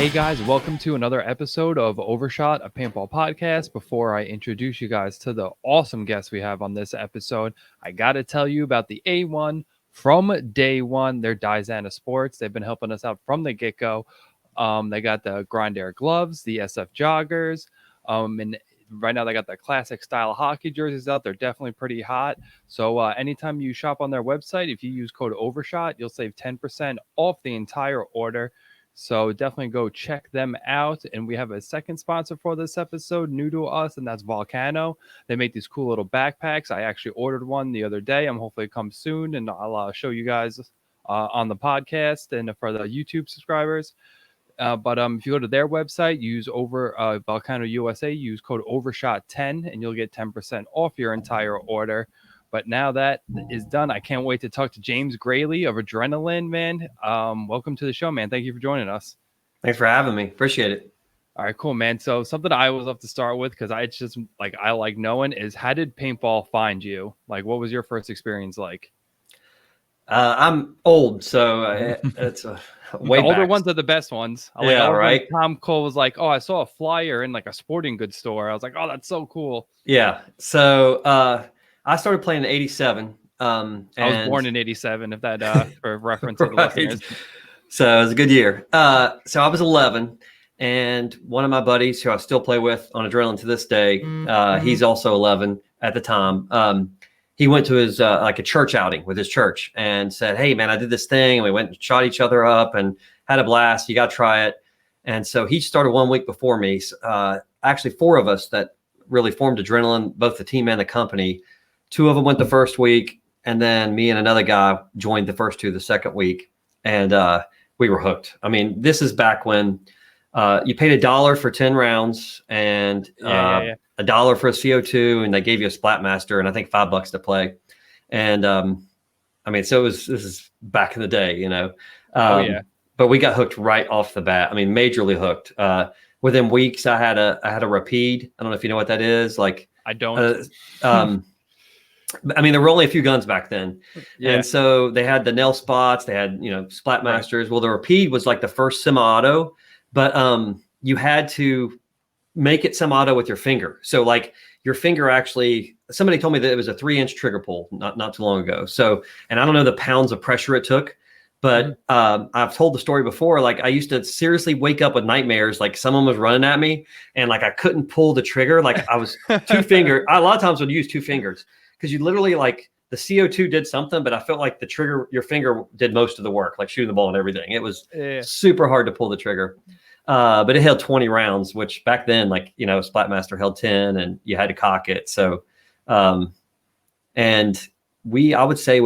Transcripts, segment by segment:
Hey guys, welcome to another episode of Overshot, a paintball podcast. Before I introduce you guys to the awesome guests we have on this episode, I got to tell you about the A1 from day one. They're Dizana Sports. They've been helping us out from the get-go. They got the Grind Air gloves, the SF joggers, and right now they got the classic style hockey jerseys out. They're definitely pretty hot. So anytime you shop on their website, if you use code Overshot, you'll save 10% off the entire order. So definitely go check them out. And we have a second sponsor for this episode, new to us, and that's Volcano. They make these cool little backpacks. I actually ordered one the other day. I'm hopefully it comes soon, and I'll show you guys on the podcast and for the YouTube subscribers. But if you go to their website, use Volcano USA, use code Overshot10, and you'll get 10% off your entire order. But now that is done, I can't wait to talk to James Graley of Adrenaline, man. Welcome to the show, man. Thank you for joining us. Thanks for having me. Appreciate it. All right, cool, man. So something I always love to start with, because I just I like knowing, is how did paintball find you? Like, what was your first experience like? I'm old, so it's way the older back. ones are the best ones. Right. Tom Cole was like, "Oh, I saw a flyer in like a sporting goods store." I was like, "Oh, that's so cool." Yeah. So I started playing in '87. I was born in '87. If that for reference to the listeners. So it was a good year. So I was 11, and one of my buddies who I still play with on Adrenaline to this day, he's also 11 at the time. He went to his like a church outing with his church and said, "Hey man, I did this thing, and we went and shot each other up and had a blast. You got to try it." And so he started 1 week before me. Actually, four of us that really formed Adrenaline, both the team and the company. Two of them went the first week, and then me and another guy joined the first two the second week, and we were hooked. I mean, this is back when you paid $1 for 10 rounds and $1 for a CO2, and they gave you a Splatmaster and I think $5 to play. And I mean, so this is back in the day, you know. But we got hooked right off the bat. I mean, majorly hooked. Within weeks, I had a Rapide. I don't know if you know what that is. Like, I don't. I mean, there were only a few guns back then. Yeah. And so they had the nail spots, they had, Splatmasters. Right. Well, the Rapide was like the first semi-auto, but you had to make it semi-auto with your finger. So like your finger actually, somebody told me that it was a 3-inch trigger pull not too long ago. So, and I don't know the pounds of pressure it took, but I've told the story before. Like I used to seriously wake up with nightmares. Like someone was running at me and like I couldn't pull the trigger. Like I was two-finger. I a lot of times would use 2 fingers. Because you literally like the CO2 did something, but I felt like the trigger, your finger did most of the work, like shooting the ball and everything. It was super hard to pull the trigger. But it held 20 rounds, which back then, like, Splatmaster held 10 and you had to cock it. So, and I would say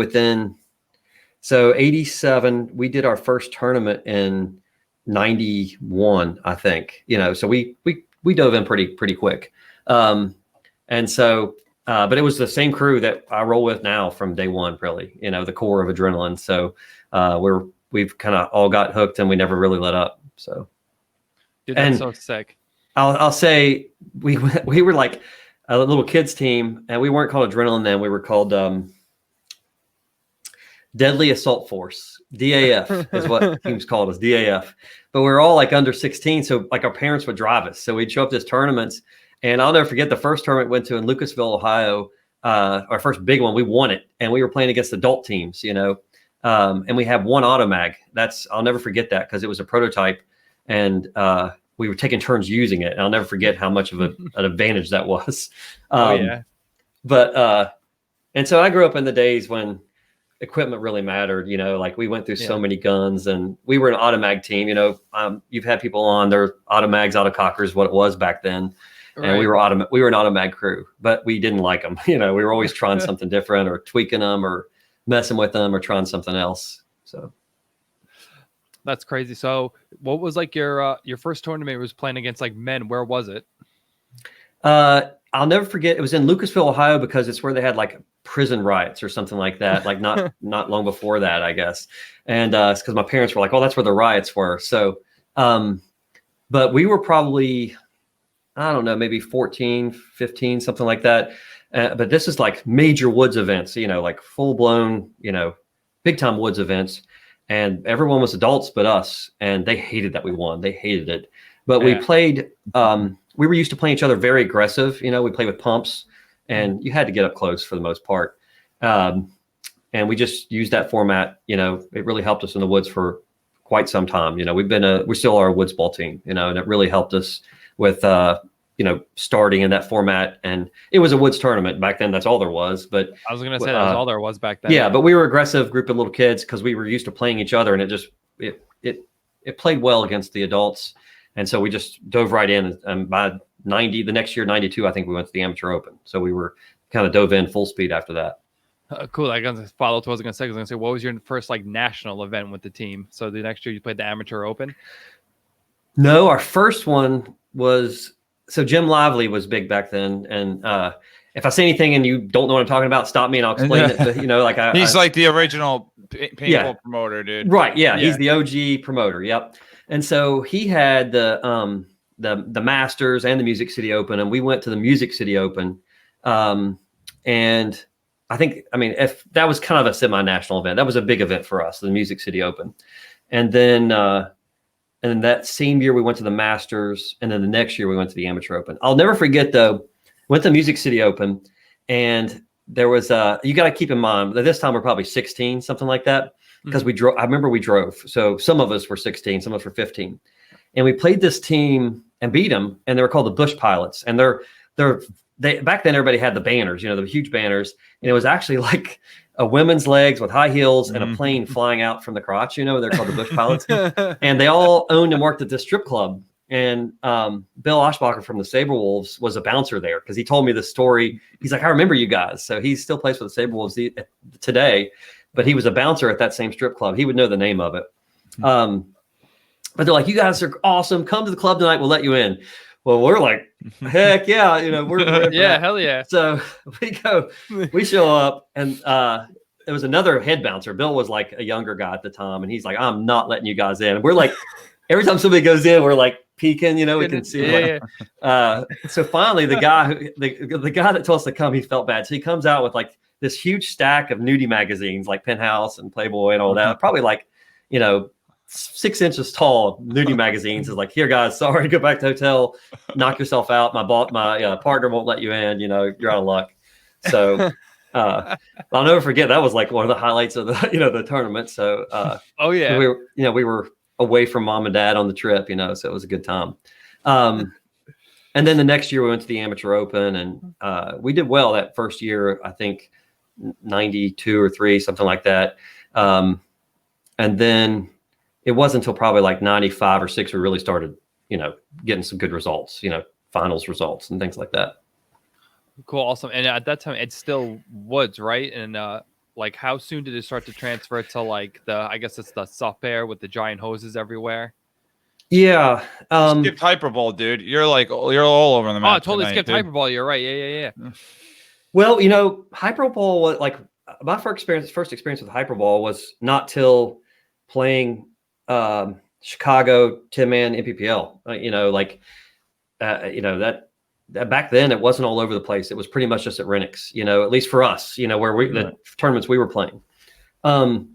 so 87, we did our first tournament in 91, I think, so we dove in pretty quick. And so, but it was the same crew that I roll with now from day one, really, the core of Adrenaline. So we've kind of all got hooked and we never really let up. So, dude, that's so sick. I'll say we were like a little kids team, and we weren't called Adrenaline then. We were called Deadly Assault Force. DAF is what the team's called us, DAF. But we were all like under 16, so like our parents would drive us. So we'd show up to tournaments. And I'll never forget the first tournament we went to in Lucasville, Ohio, our first big one. We won it, and we were playing against adult teams, and we had one automag. I'll never forget that because it was a prototype, and we were taking turns using it. And I'll never forget how much of an advantage that was. But and so I grew up in the days when equipment really mattered. Like we went through so many guns, and we were an automag team. You've had people on their automags, autocockers, what it was back then. And we were an automag crew, but we didn't like them. We were always trying something different or tweaking them or messing with them or trying something else. So that's crazy. So what was like your first tournament was playing against like men? Where was it? I'll never forget. It was in Lucasville, Ohio, because it's where they had like prison riots or something like that. Like not long before that, I guess. And it's because my parents were like, "Oh, that's where the riots were." So, but we were probably, I don't know, maybe 14, 15, something like that. But this is like major woods events, like full blown, big time woods events. and everyone was adults but us, and they hated that we won. They hated it. But we played. We were used to playing each other very aggressive. We played with pumps, and you had to get up close for the most part. And we just used that format. It really helped us in the woods for quite some time. We still are a woods ball team. And it really helped us with starting in that format. And it was a woods tournament back then. That's all there was. But I was gonna say that was all there was back then. Yeah, but we were aggressive group of little kids because we were used to playing each other, and it played well against the adults. And so we just dove right in. And by the next year, 92, I think we went to the Amateur Open. So we were kind of dove in full speed after that. Cool. I was follow to what I was gonna say. I was gonna say, what was your first national event with the team? So the next year you played the Amateur Open. No, our first one was Jim Lively was big back then, and if I say anything and you don't know what I'm talking about, stop me and I'll explain it. But, he's like the original paintball promoter, dude. Right? Yeah, he's the OG promoter. Yep. And so he had the Masters and the Music City Open, and we went to the Music City Open, and if that was kind of a semi-national event, that was a big event for us, the Music City Open. And then that same year we went to the Masters, and then the next year we went to the Amateur Open. I'll never forget though, went to the Music City Open, and there was you got to keep in mind that this time we're probably 16, something like that, because we drove. I remember we drove. So some of us were 16, some of us were 15, and we played this team and beat them, and they were called the Bush Pilots, and they back then everybody had the banners, the huge banners, and it was actually like a women's legs with high heels and a plane flying out from the crotch. They're called the Bush Pilots, and they all owned and worked at this strip club. And Bill Oshbacher from the Saberwolves was a bouncer there because he told me the story. He's like, I remember you guys. So he still plays for the Saberwolves today, but he was a bouncer at that same strip club. He would know the name of it. But they're like, you guys are awesome. Come to the club tonight. We'll let you in. Well, we're like, heck yeah, we're yeah, hell yeah. So we show up, and there was another head bouncer. Bill was like a younger guy at the time, and he's like, I'm not letting you guys in. And we're like, every time somebody goes in, we're like peeking, we can see. Yeah. So finally, the guy that told us to come, he felt bad, so he comes out with like this huge stack of nudie magazines, like Penthouse and Playboy and all that, probably like 6 inches tall nudie magazines. Is like, here guys, sorry, go back to the hotel, knock yourself out. My partner won't let you in. You're out of luck. So I'll never forget, that was like one of the highlights of the the tournament. So oh yeah, we were away from mom and dad on the trip, so it was a good time. And then the next year we went to the Amateur Open, and we did well that first year. I think 92 or 3, something like that. And then it wasn't until probably like 95 or 6 we really started, getting some good results, finals results and things like that. Cool. Awesome. And at that time, it's still woods, right? And how soon did it start to transfer to like I guess it's the soft air with the giant hoses everywhere? Yeah. Skipped Hyperball, dude. You're all over the map. Oh, I totally skipped Hyperball. You're right. Yeah. Well, Hyperball was like my first experience with Hyperball was not till playing Chicago, Tin Man, MPPL. That back then it wasn't all over the place. It was pretty much just at Renix, at least for us, where the tournaments we were playing. I'll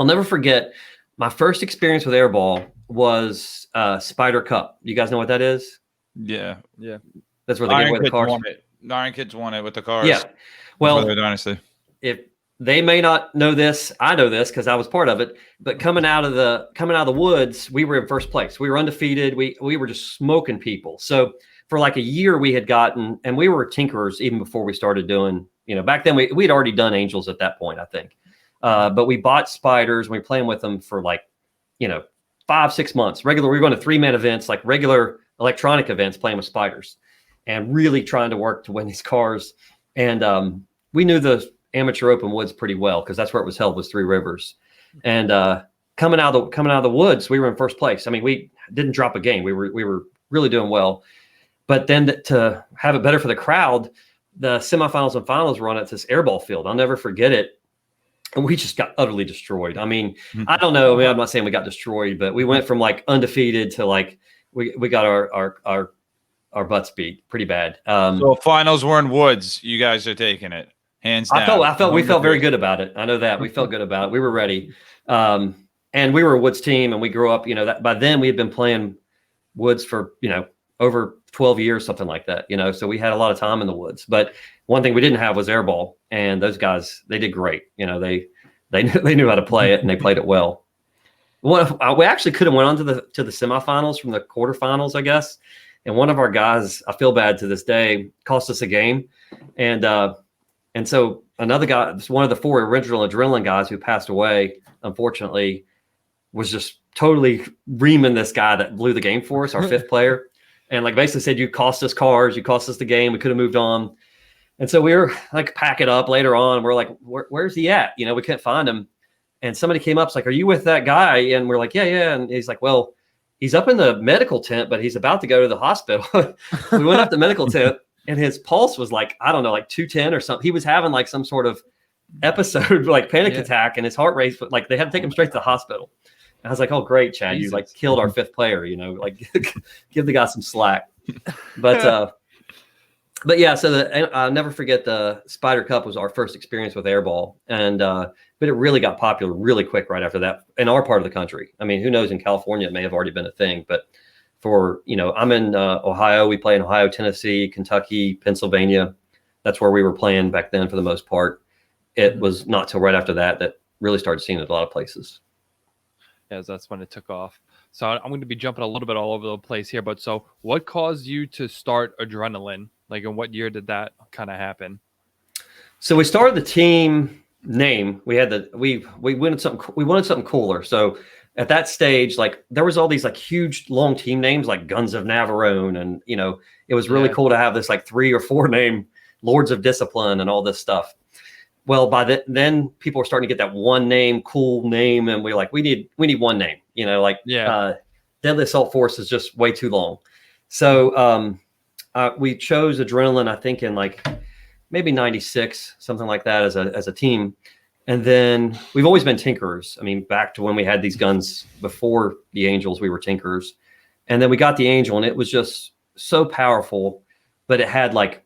never forget my first experience with airball was Spider Cup. You guys know what that is? Yeah. That's where they give away the cars. Iron Kids won it with the cars. Yeah. Well, Dynasty. If they may not know this, I know this because I was part of it. But coming out of the woods, we were in first place. We were undefeated. We were just smoking people. So for like a year, we had gotten, and we were tinkerers even before we started doing. Back then we'd already done angels at that point, I think. But we bought spiders and we were playing with them for 5-6 months. We were going to 3-man events, like regular electronic events, playing with spiders, and really trying to work to win these cars. And we knew the Amateur Open woods pretty well because that's where it was held, was Three Rivers. And coming out of the woods, we were in first place. I mean, we didn't drop a game. We were really doing well. But then to have it better for the crowd, the semifinals and finals were on at this airball field. I'll never forget it. And we just got utterly destroyed. I mean, I don't know. I mean, I'm not saying we got destroyed, but we went from like undefeated to like we got our butts beat pretty bad. So finals were in woods. You guys are taking it hands down. I felt we felt very good about it. I know that we felt good about it. We were ready. and we were a woods team, and we grew up, that by then we had been playing woods for, over 12 years, something like that, so we had a lot of time in the woods. But one thing we didn't have was airball, and those guys, they did great. They knew how to play it, and they played it well. We actually could have went on to the semifinals from the quarterfinals, I guess. And one of our guys, I feel bad to this day, cost us a game. And so another guy, one of the 4 original Adrenaline guys who passed away, unfortunately, was just totally reaming this guy that blew the game for us, our 5th player. And like basically said, you cost us cars, you cost us the game, we could have moved on. And so we were like, pack it up later on. We're like, where's he at? We couldn't find him. And somebody came up, it's like, are you with that guy? And we're like, yeah. And he's like, well, he's up in the medical tent, but he's about to go to the hospital. We went up the medical tent, and his pulse was like, I don't know, like 210 or something. He was having like some sort of episode, like panic attack, and his heart rate, like they had to take him straight to the hospital. And I was like, oh, great, Chad, Jesus. You like killed our 5th player, like give the guy some slack. But yeah, so I'll never forget the Spider Cup was our first experience with airball. And, but it really got popular really quick right after that in our part of the country. I mean, who knows, in California, it may have already been a thing, but for, I'm in Ohio, we play in Ohio, Tennessee, Kentucky, Pennsylvania. That's where we were playing back then for the most part. It was not till right after that really started seeing it a lot of places. Yeah, that's when it took off. So I'm going to be jumping a little bit all over the place here, but so what caused you to start Adrenaline? Like, in what year did that kind of happen? So we started the team name. We had we wanted something cooler. So at that stage, like there was all these like huge long team names like Guns of Navarone, and it was really cool to have this like 3 or 4 name Lords of Discipline and all this stuff. Well, by then people were starting to get that one name, cool name, and we're like, we need one name. Deadly Assault Force is just way too long. So we chose Adrenaline, I think, in like maybe 96, something like that, as a team. And then we've always been tinkerers. I mean, back to when we had these guns before the Angels, we were tinkerers. And then we got the Angel, and it was just so powerful, but it had like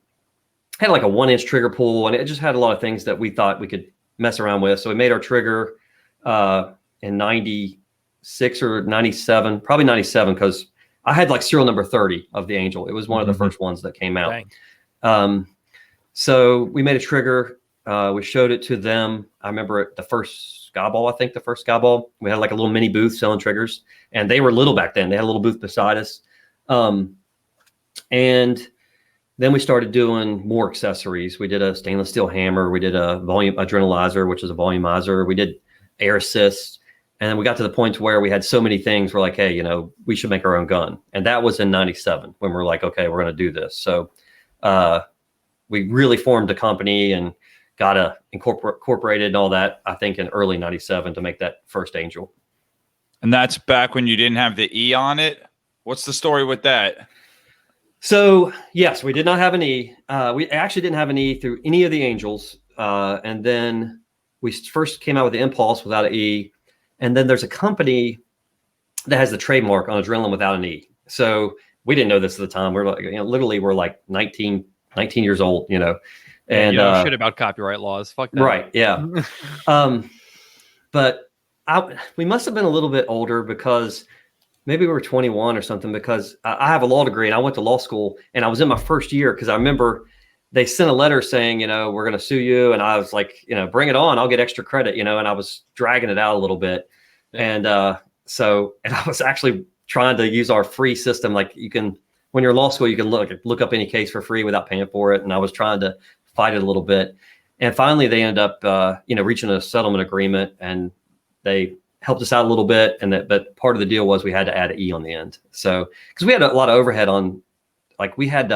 a 1-inch trigger pull, and it just had a lot of things that we thought we could mess around with. So we made our trigger in 96 or 97, probably 97, because I had like serial number 30 of the Angel. It was one of the first ones that came out. So we made a trigger. We showed it to them. I remember the first Sky Ball, we had like a little mini booth selling triggers, and they were little back then. They had a little booth beside us. And then we started doing more accessories. We did a stainless steel hammer. We did a volume adrenalizer, which is a volumizer. We did air assist. And then we got to the point where we had so many things. We're like, hey, we should make our own gun. And that was in 97 when we're like, okay, we're going to do this. So we really formed a company and got incorporated and all that, I think, in early 97 to make that first Angel. And that's back when you didn't have the E on it. What's the story with that? So, yes, we did not have an E. We actually didn't have an E through any of the Angels. And then we first came out with the Impulse without an E. And then there's a company that has the trademark on Adrenaline without an E. So we didn't know this at the time. We're like, literally, we're like 19 years old, And you know shit about copyright laws. Fuck that. Right. Yeah. But we must have been a little bit older, because maybe we were 21 or something, because I have a law degree and I went to law school, and I was in my first year, because I remember they sent a letter saying, we're going to sue you. And I was like, bring it on. I'll get extra credit, and I was dragging it out a little bit. Yeah. And I was actually trying to use our free system. Like, you can, when you're in law school, you can look up any case for free without paying for it. And I was trying to fight it a little bit. And finally they ended up, reaching a settlement agreement, and they helped us out a little bit. But part of the deal was we had to add an E on the end. So, because we had a lot of overhead on, like we had,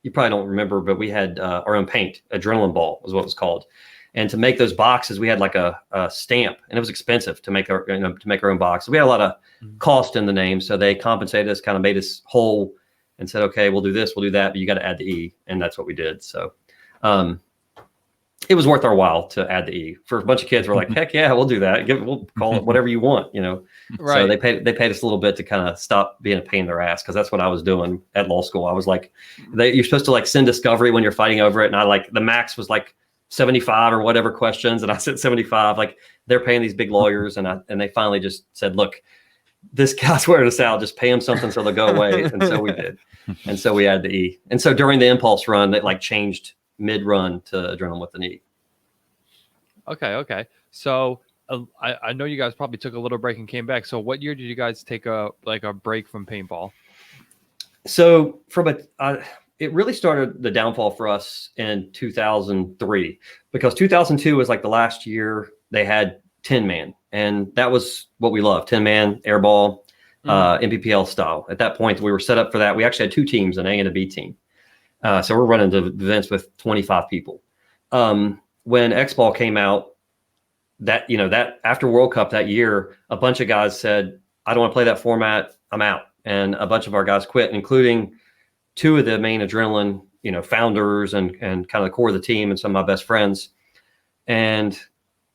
you probably don't remember, but we had our own paint. Adrenaline Ball was what it was called. And to make those boxes, we had like a stamp, and it was expensive to make our own box. So we had a lot of cost in the name. So they compensated us, kind of made us whole, and said, okay, we'll do this, we'll do that, but you got to add the E. And that's what we did. So it was worth our while to add the E. For a bunch of kids, we're like, heck yeah, we'll do that. We'll call it whatever you want, Right. So they paid us a little bit to kind of stop being a pain in their ass, because that's what I was doing at law school. I was like, you're supposed to like send discovery when you're fighting over it, and I like the max was like 75 or whatever questions. And I said 75, like they're paying these big lawyers. And they finally just said, look, this guy's wearing us out. Just pay them something so they'll go away. And so we did. And so we added the E. And so during the impulse run, they like changed mid-run to adrenaline with an E. Okay. So I know you guys probably took a little break and came back. So what year did you guys take a break from paintball? So it really started the downfall for us in 2003, because 2002 was like the last year they had 10-man, and that was what we loved, 10-man airball, MPPL style. At that point, we were set up for that. We actually had two teams, an A and a B team. So we're running the events with 25 people. When X-Ball came out, that after World Cup that year, a bunch of guys said, I don't want to play that format, I'm out. And a bunch of our guys quit, including two of the main adrenaline, founders and kind of the core of the team and some of my best friends. And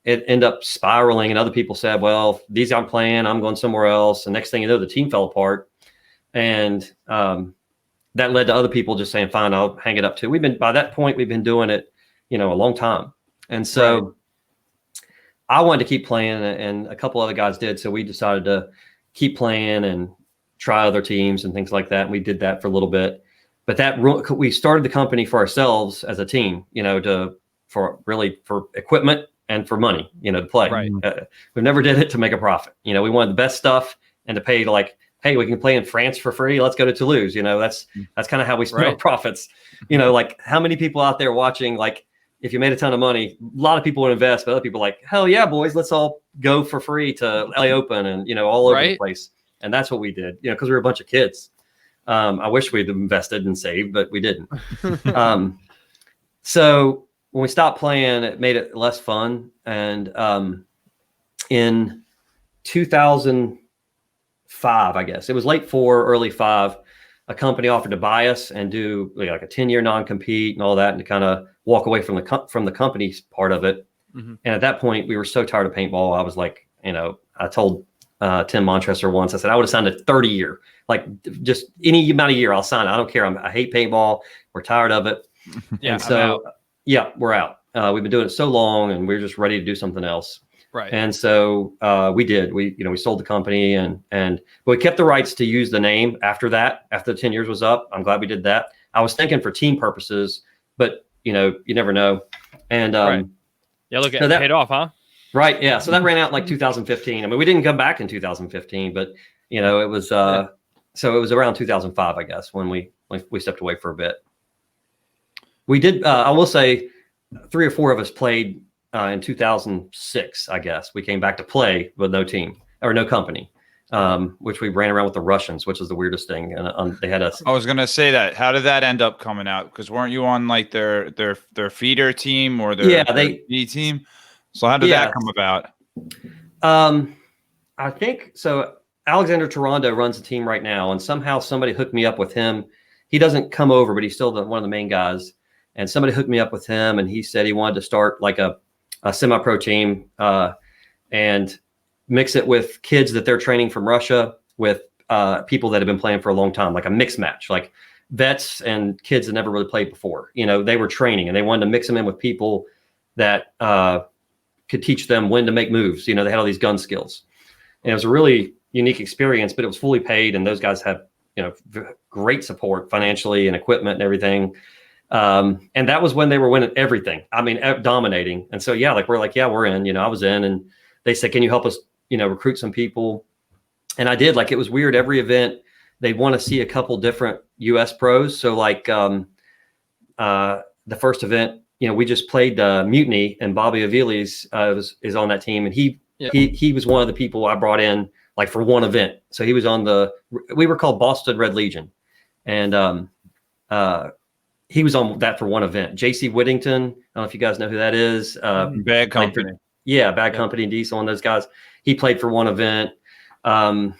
it ended up spiraling, and other people said, well, these aren't playing, I'm going somewhere else. And next thing you know, the team fell apart. And that led to other people just saying, fine, I'll hang it up too. By that point, we've been doing it, a long time. And so I wanted to keep playing, and a couple other guys did. So we decided to keep playing and try other teams and things like that. And we did that for a little bit, but we started the company for ourselves as a team, for equipment and for money, to play. Right. We never did it to make a profit. We wanted the best stuff and to pay hey, we can play in France for free. Let's go to Toulouse. That's kind of how we spend our profits. Like how many people out there watching, like if you made a ton of money, a lot of people would invest, but other people are like, hell yeah, boys, let's all go for free to LA Open and, all over the place. And that's what we did, because we were a bunch of kids. I wish we'd invested and saved, but we didn't. So when we stopped playing, it made it less fun. And in 2005, I guess, it was late 4, early 5, a company offered to buy us and do like a 10-year non-compete and all that, and to kind of walk away from the company's part of it. Mm-hmm. And at that point, we were so tired of paintball. I was like, I told Tim Montresor once, I said, I would have signed a 30-year, like just any amount of year I'll sign it. I don't care. I hate paintball. We're tired of it. Yeah. And so, we're out. We've been doing it so long, and we're just ready to do something else. Right. And so we did. We sold the company, but we kept the rights to use the name after that. After the 10 years was up, I'm glad we did that. I was thinking for team purposes, but you never know. And look, it paid off, huh? Right. Yeah. So that ran out in like 2015. I mean, we didn't come back in 2015, but it was so it was around 2005, I guess, when we stepped away for a bit. We did. I will say, 3 or 4 of us played in 2006. I guess we came back to play with no team or no company, which we ran around with the Russians, which was the weirdest thing. And they had us. I was gonna say that. How did that end up coming out? Because weren't you on like their feeder team or their B team? So how did that come about? I think so. Alexander Toronto runs the team right now, and somehow somebody hooked me up with him. He doesn't come over, but he's still one of the main guys. And somebody hooked me up with him, and he said he wanted to start like a semi-pro team and mix it with kids that they're training from Russia with people that have been playing for a long time, like a mixed match, like vets and kids that never really played before. They were training, and they wanted to mix them in with people that could teach them when to make moves. They had all these gun skills, and it was a really unique experience, but it was fully paid, and those guys had great support financially and equipment and everything. And that was when they were winning everything. I mean, dominating. And so, we're in. I was in, and they said, can you help us recruit some people? And I did. Like, it was weird. Every event they'd want to see a couple different US pros. So like the first event, we just played Mutiny, and Bobby Aviles is on that team, and he was one of the people I brought in like for one event. So he was on we were called Boston Red Legion, and he was on that for one event. JC Whittington, I don't know if you guys know who that is. Bad Company. Bad Company, Diesel, and those guys. He played for one event. I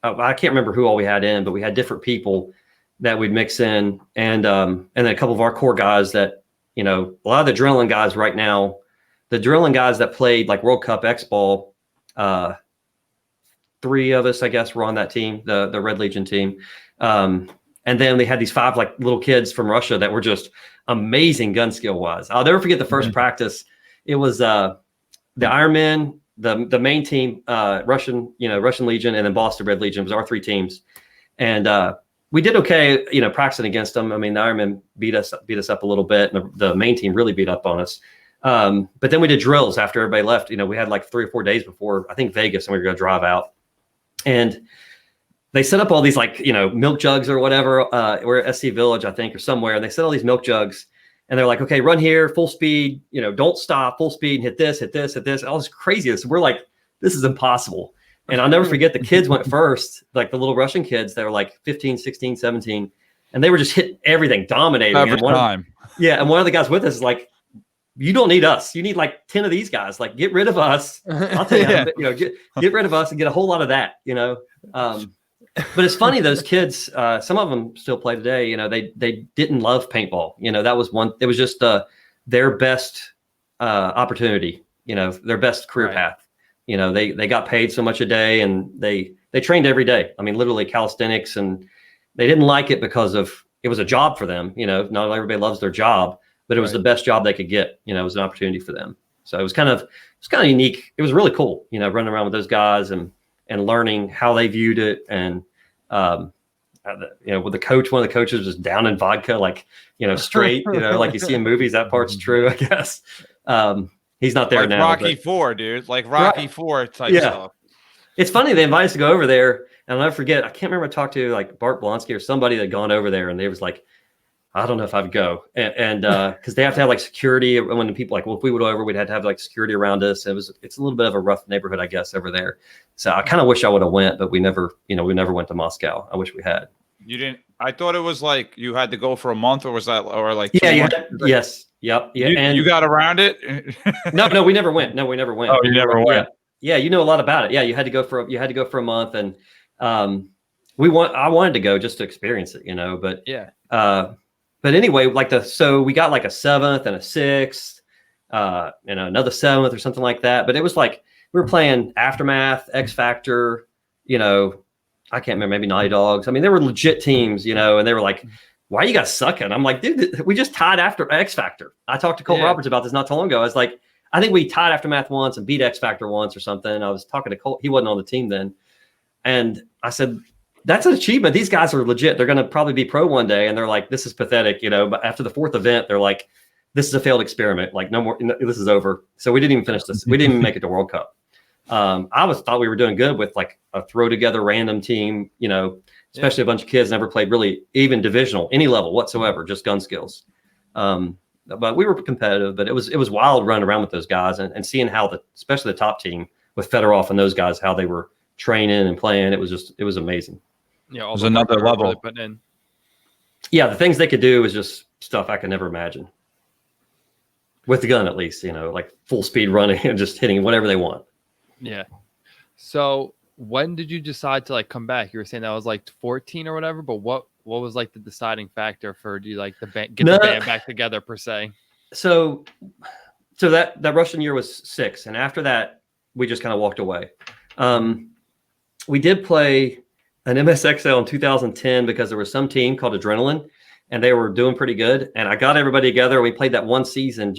can't remember who all we had in, but we had different people that we'd mix in, and then a couple of our core guys that, a lot of the drilling guys right now, the drilling guys that played like World Cup X-Ball, 3 of us, I guess, were on that team, the Red Legion team. And then they had these 5 like little kids from Russia that were just amazing gun skill wise. I'll never forget the first practice. It was the Ironmen, the main team, Russian Legion, and then Boston Red Legion was our 3 teams. And we did okay, practicing against them. I mean, the Ironmen beat us up a little bit, and the main team really beat up on us. But then we did drills after everybody left. We had like 3 or 4 days before, I think, Vegas, and we were going to drive out. And they set up all these milk jugs or whatever. We're at SC Village, I think, or somewhere. And they set all these milk jugs, and they're like, okay, run here, full speed, don't stop, full speed, and hit this, hit this, hit this. All this craziness. We're like, this is impossible. And I'll never forget the kids went first, like the little Russian kids. They were like 15, 16, 17. And they were just hitting everything, dominating. Every time. And one of the guys with us is like, you don't need us. You need like 10 of these guys. Like, get rid of us. I'll tell you, get rid of us and get a whole lot of that, But it's funny, those kids, some of them still play today. They didn't love paintball. That was one. It was just their best opportunity. Their best career path. They got paid so much a day, and they trained every day. I mean, literally calisthenics, and they didn't like it because it was a job for them. Not everybody loves their job, but it was the best job they could get. It was an opportunity for them. So it was kind of unique. It was really cool. Running around with those guys and learning how they viewed it. And, with the coach, one of the coaches was down in vodka, like, straight, like you see in movies. That part's true, I guess. He's not there like now. Rocky IV, dude. Like Rocky IV type stuff. It's funny. They invited us to go over there. And I'll never forget, I can't remember, I talked to like Bart Blonsky or somebody that had gone over there, and they was like, I don't know if I'd go. And because they have to have like security. When the people if we would go over, we'd have to have like security around us. It's a little bit of a rough neighborhood, I guess, over there. So I kind of wish I would have went, but we never went to Moscow. I wish we had. You didn't? I thought it was like you had to go for a month, or was that, or like? Yes. Yep. Yeah. You got around it? No, we never went. No, we never went. Oh, you never went. Yeah. You know a lot about it. Yeah. You had to go for a month, and I wanted to go just to experience it, but yeah. But anyway, so we got like a 7th and a 6th, and another 7th or something like that. But it was like we were playing Aftermath, X Factor, I can't remember, maybe Naughty Dogs. I mean, they were legit teams, and they were like, "Why are you guys sucking?" I'm like, "Dude, we just tied after X Factor." I talked to Cole Roberts about this not too long ago. I was like, "I think we tied Aftermath once and beat X Factor once or something." I was talking to Cole; he wasn't on the team then, and I said, that's an achievement. These guys are legit. They're going to probably be pro one day. And they're like, this is pathetic, but after the 4th event, they're like, this is a failed experiment. Like, no more, this is over. So we didn't even finish this. We didn't even make it to World Cup. I thought we were doing good with like a throw together random team, especially a bunch of kids never played really even divisional, any level whatsoever, just gun skills. But we were competitive, but it was wild running around with those guys and seeing how especially the top team with Fedorov and those guys, how they were training and playing. It was amazing. Yeah, it was another level. Really yeah, the things they could do is just stuff I could never imagine. With the gun, at least, like full speed running and just hitting whatever they want. Yeah. So when did you decide to come back? You were saying that was like 14 or whatever, but what was like the deciding factor for you get the band back together per se? So that Russian year was 6, and after that we just kind of walked away. We did play an MSXL in 2010 because there was some team called Adrenaline, and they were doing pretty good. And I got everybody together. We played that one season.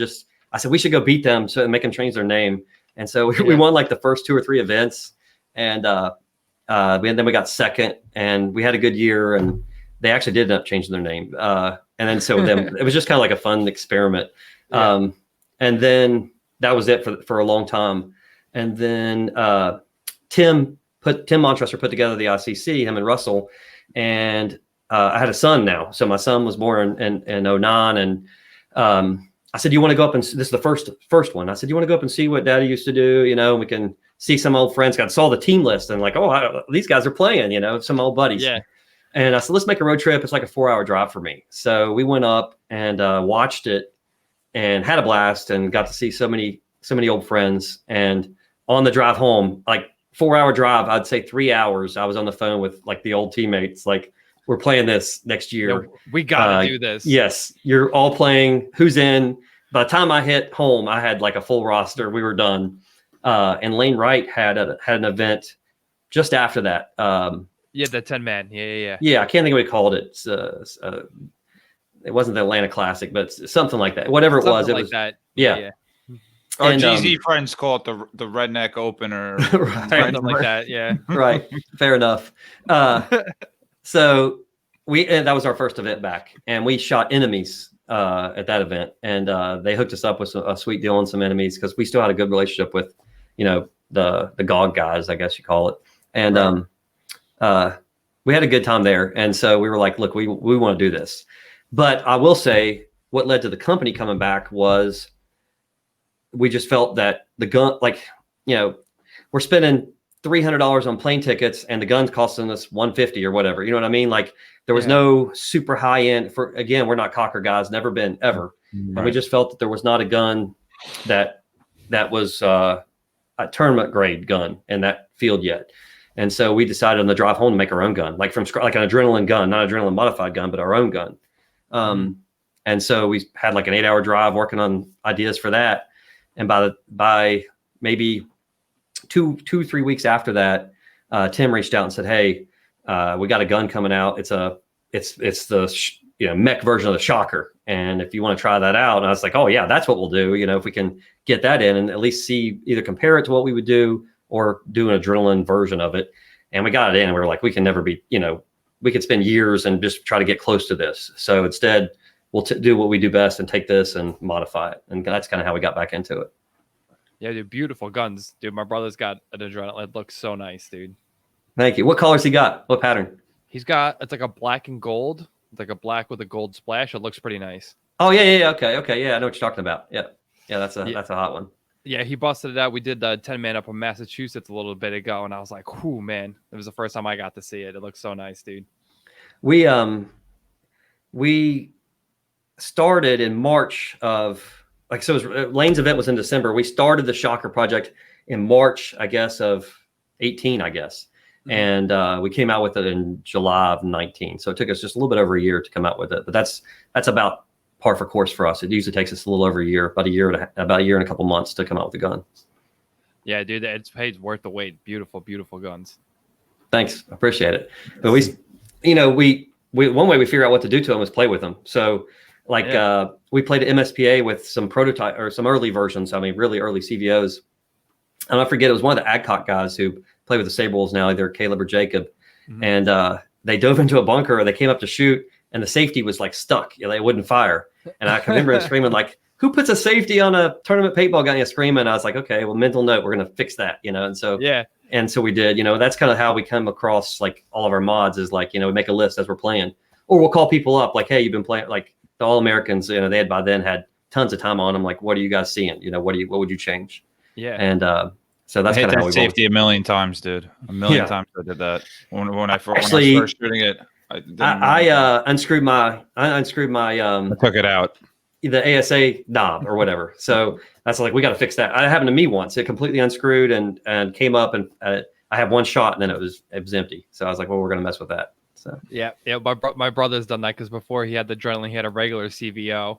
I said we should go beat them and make them change their name. And so we won like the first 2 or 3 events, and then we got second, and we had a good year. And they actually did end up changing their name. And then it was just kind of like a fun experiment. Yeah. And then that was it for a long time. And then Tim Montressor put together the ICC, him and Russell, and I had a son now. So my son was born in 2009, and I said, "You want to go up and this is the first one?" I said, "You want to go up and see what Daddy used to do? And we can see some old friends." I saw the team list and like, these guys are playing. Some old buddies. Yeah. And I said, "Let's make a road trip. It's like a 4-hour drive for me." So we went up and watched it and had a blast and got to see so many old friends. And on the drive home, like 4-hour drive, I'd say 3 hours, I was on the phone with like the old teammates, like, we're playing this next year. We got to do this. Yes. You're all playing. Who's in? By the time I hit home, I had like a full roster. We were done. And Lane Wright had an event just after that. The 10-man. Yeah. Yeah. I can't think of what he called it. it wasn't the Atlanta Classic, but something like that. Whatever it was, it was that. Yeah. Our GZ friends call it the Redneck Open or something like that. Yeah. Right. Fair enough. So that was our first event back, and we shot enemies at that event, and they hooked us up with a sweet deal on some enemies because we still had a good relationship with, the GOG guys, I guess you call it, and we had a good time there, and so we were like, look, we want to do this, but I will say what led to the company coming back was we just felt that the gun, we're spending $300 on plane tickets and the gun's costing us $150 or whatever. You know what I mean? Like there was no super high end we're not Cocker guys, never been ever. Right. And we just felt that there was not a gun that was a tournament grade gun in that field yet. And so we decided on the drive home to make our own gun, like an adrenaline gun, not adrenaline modified gun, but our own gun. And so we had like an 8-hour drive working on ideas for that. And by maybe 2-3 weeks after that, Tim reached out and said, "Hey, we got a gun coming out. It's the mech version of the Shocker, and if you want to try that out." And I was like, "Oh yeah, that's what we'll do. If we can get that in and at least see, either compare it to what we would do or do an adrenaline version of it." And we got it in, and we were like, "We can never be, we could spend years and just try to get close to this. So instead, we'll do what we do best and take this and modify it." And that's kind of how we got back into it. Yeah, dude, beautiful guns, dude. My brother's got an adrenaline. It looks so nice, dude. Thank you. What colors he got? What pattern? It's like a black and gold. It's like a black with a gold splash. It looks pretty nice. Oh yeah. Okay. Yeah, I know what you're talking about. Yeah. That's a hot one. Yeah, he busted it out. We did the 10-man up in Massachusetts a little bit ago, and I was like, "Whoo, man!" It was the first time I got to see it. It looks so nice, dude. We started in March of. Lane's event was in December. We started the Shocker project in March, I guess, of 18, I guess. Mm-hmm. And we came out with it in July of 19. So it took us just a little bit over a year to come out with it. But that's about par for course for us. It usually takes us a little over a year, about a year and a couple months to come out with the gun. Yeah, dude, it's worth the wait. Beautiful, beautiful guns. Thanks. I appreciate it. But we one way we figure out what to do to them is play with them. So we played at MSPA with some prototype or some early versions. I mean, really early CVOs. And I forget, it was one of the Adcock guys who play with the Saber Wolves now, either Caleb or Jacob. Mm-hmm. And they dove into a bunker, or they came up to shoot, and the safety was like stuck. They wouldn't fire. And I can remember him screaming like, "Who puts a safety on a tournament paintball gun?" Screaming. I was like, "Okay, well, mental note, we're going to fix that." And so and so we did. That's kind of how we come across like all of our mods is like, we make a list as we're playing, or we'll call people up like, "Hey, you've been playing like." The All-Americans, they had by then had tons of time on them. Like, what are you guys seeing? What would you change? Yeah. And so that's kind of how we safety a million times, dude. A million times I did that when I first shooting it. I unscrewed my I took it out. The ASA knob or whatever. So that's like, we got to fix that. It happened to me once. It completely unscrewed and came up, and I had one shot, and then it was empty. So I was like, well, we're gonna mess with that. So yeah. My brother's done that because before he had the adrenaline, he had a regular CVO,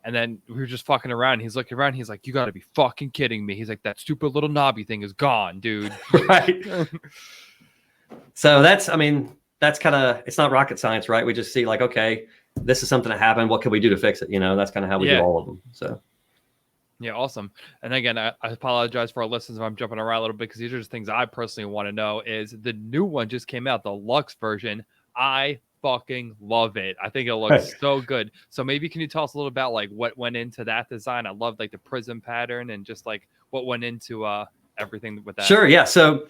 and then we were just fucking around. He's looking around. He's like, "You got to be fucking kidding me!" He's like, "That stupid little knobby thing is gone, dude." Right. So that's kind of, it's not rocket science, right? We just see like, okay, this is something that happened. What can we do to fix it? That's kind of how we do all of them. So. Yeah, awesome. And again, I apologize for our listeners if I'm jumping around a little bit, because these are just things I personally want to know. Is the new one just came out, the Luxe version. I fucking love it. I think it looks so good. So maybe can you tell us a little about like what went into that design? I love like the prism pattern and just like what went into everything with that. Sure. Yeah. So,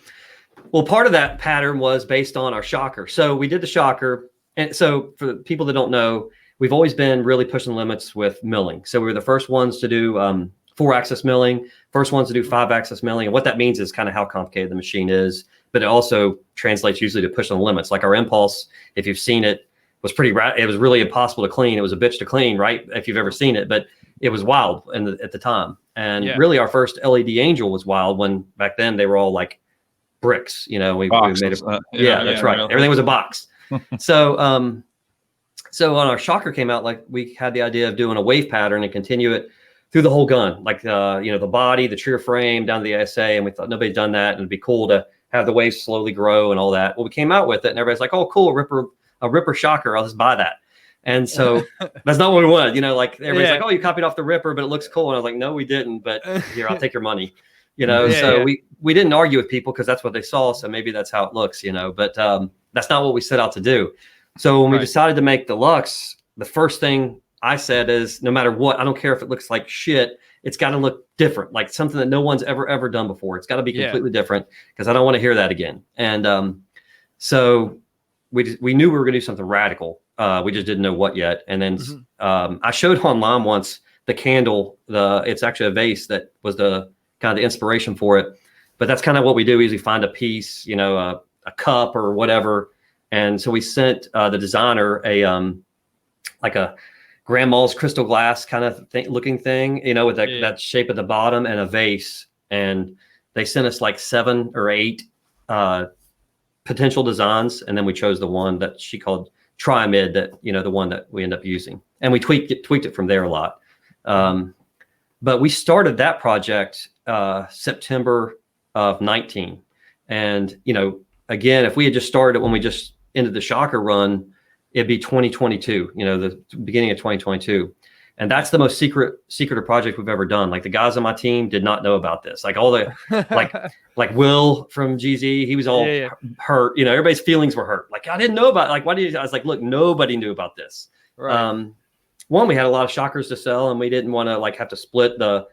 well, part of that pattern was based on our Shocker. So we did the Shocker. And so for the people that don't know, we've always been really pushing the limits with milling. So we were the first ones to do 4-axis milling, first ones to do 5-axis milling. And what that means is kind of how complicated the machine is, but it also translates usually to pushing the limits. Like our Impulse, if you've seen it, was it was really impossible to clean. It was a bitch to clean, right? If you've ever seen it, but it was wild at the time. And really our first LED Angel was wild when back then they were all like bricks, we made it. That's right. Everything was a box. So when our Shocker came out, like we had the idea of doing a wave pattern and continue it through the whole gun, like the body, the trigger frame down to the ASA, and we thought nobody'd done that, and it'd be cool to have the waves slowly grow and all that. Well, we came out with it, and everybody's like, "Oh, cool, a Ripper Shocker, I'll just buy that." And so that's not what we wanted. Like everybody's like, oh, you copied off the Ripper, but it looks cool. And I was like, no, we didn't. But here, I'll take your money. So we didn't argue with people because that's what they saw. So maybe that's how it looks, but that's not what we set out to do. So when we decided to make the Lux, the first thing I said is, no matter what, I don't care if it looks like shit. It's got to look different, like something that no one's ever done before. It's got to be completely different because I don't want to hear that again. And so we knew we were going to do something radical. We just didn't know what yet. And then I showed online once the candle. It's actually a vase that was the kind of the inspiration for it. But that's kind of what we do. We usually find a piece, a cup or whatever. And so we sent the designer like a grandma's crystal glass kind of looking thing, with that shape at the bottom and a vase. And they sent us like 7 or 8 potential designs. And then we chose the one that she called Triamid, that, the one that we end up using. And we tweaked it from there a lot. But we started that project September of 19. And, again, if we had just started it when we just ended the Shocker run, it'd be 2022, the beginning of 2022. And that's the most secretive project we've ever done. Like the guys on my team did not know about this. Like all the, like Will from GZ, he was all hurt. Everybody's feelings were hurt. Like, I didn't know about it. Like, I was like, look, nobody knew about this. Right. One, we had a lot of Shockers to sell and we didn't want to have to split the,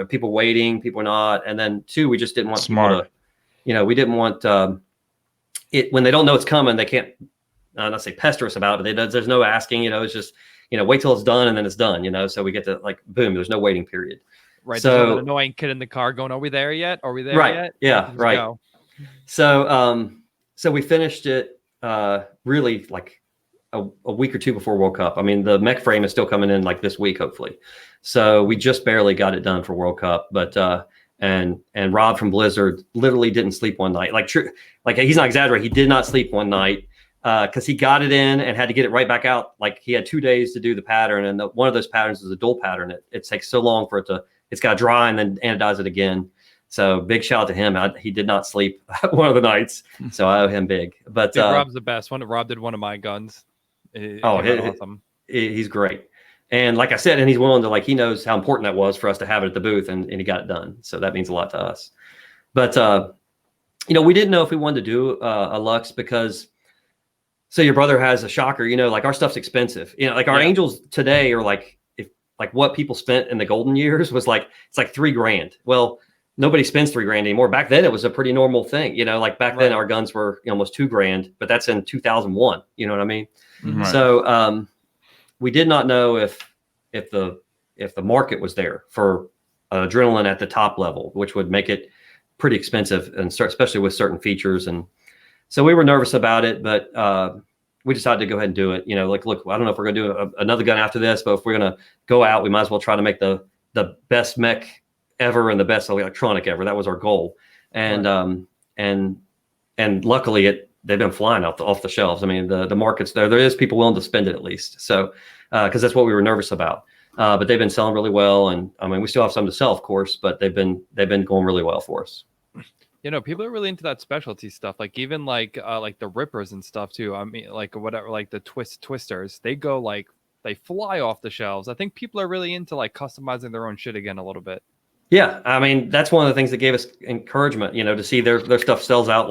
people waiting, people not. And then 2, we just didn't want people to, we didn't want it when they don't know it's coming, they can't, not say pester us about it, but there's no asking, it's just, wait till it's done and then it's done, so we get to boom, there's no waiting period. Right. So there's an annoying kid in the car going, are we there yet? Are we there yet? Yeah. Let's right. Go. So we finished it really like a week or 2 before World Cup. I mean, the mech frame is still coming in like this week, hopefully. So we just barely got it done for World Cup, but and Rob from Blizzard literally didn't sleep one night. Like he's not exaggerating. He did not sleep one night because he got it in and had to get it right back out. Like he had 2 days to do the pattern, and one of those patterns is a dual pattern. It takes so long for it's got to dry and then anodize it again. So big shout out to him. He did not sleep one of the nights, so I owe him big. But dude, Rob's the best. Rob did one of my guns. Awesome. He's great. And like I said, and he's willing to he knows how important that was for us to have it at the booth, and he got it done. So that means a lot to us. But we didn't know if we wanted to do a Lux because, so your brother has a Shocker, our stuff's expensive. Our Angels today are what people spent in the golden years was it's like $3,000. Well, nobody spends $3,000 anymore. Back then it was a pretty normal thing. Back then our guns were almost $2,000, but that's in 2001. You know what I mean? Mm-hmm. So we did not know if the market was there for adrenaline at the top level, which would make it pretty expensive, and especially with certain features. And so we were nervous about it, but we decided to go ahead and do it. Look, I don't know if we're going to do another gun after this, but if we're going to go out, we might as well try to make the best mech ever and the best electronic ever. That was our goal. And and luckily they've been flying off the shelves. I mean, the market's there. There is people willing to spend it at least. So because that's what we were nervous about. But they've been selling really well, and I mean, we still have some to sell, of course, but they've been going really well for us. People are really into that specialty stuff, even the Rippers and stuff too. I mean, whatever, the twisters, they go they fly off the shelves. I think people are really into customizing their own shit again a little bit. Yeah, I mean, that's one of the things that gave us encouragement, to see their stuff sells out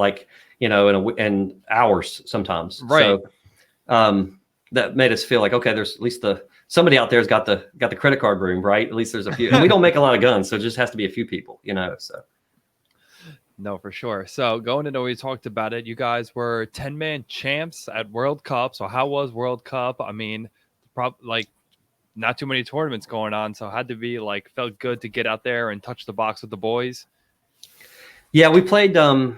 in hours sometimes. Right. So that made us feel like, okay, there's at least somebody out there's got the credit card room, right? At least there's a few. And we don't make a lot of guns, so it just has to be a few people, so. No, for sure. So going into, we talked about it. You guys were 10-man champs at World Cup. So how was World Cup? I mean, not too many tournaments going on, so it had to be felt good to get out there and touch the box with the boys. Yeah, we played. So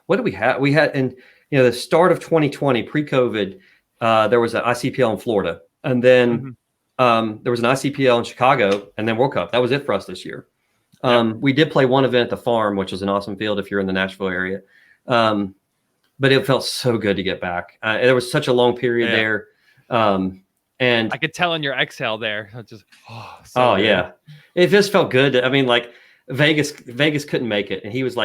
what did we have? We had in the start of 2020, pre-COVID, there was an ICPL in Florida, and then there was an ICPL in Chicago, and then World Cup. That was it for us this year. We did play one event at the farm, which was an awesome field if you're in the Nashville area. But it felt so good to get back. There was such a long period there. And I could tell in your exhale there. Yeah. It just felt good. I mean, Vegas couldn't make it. And he was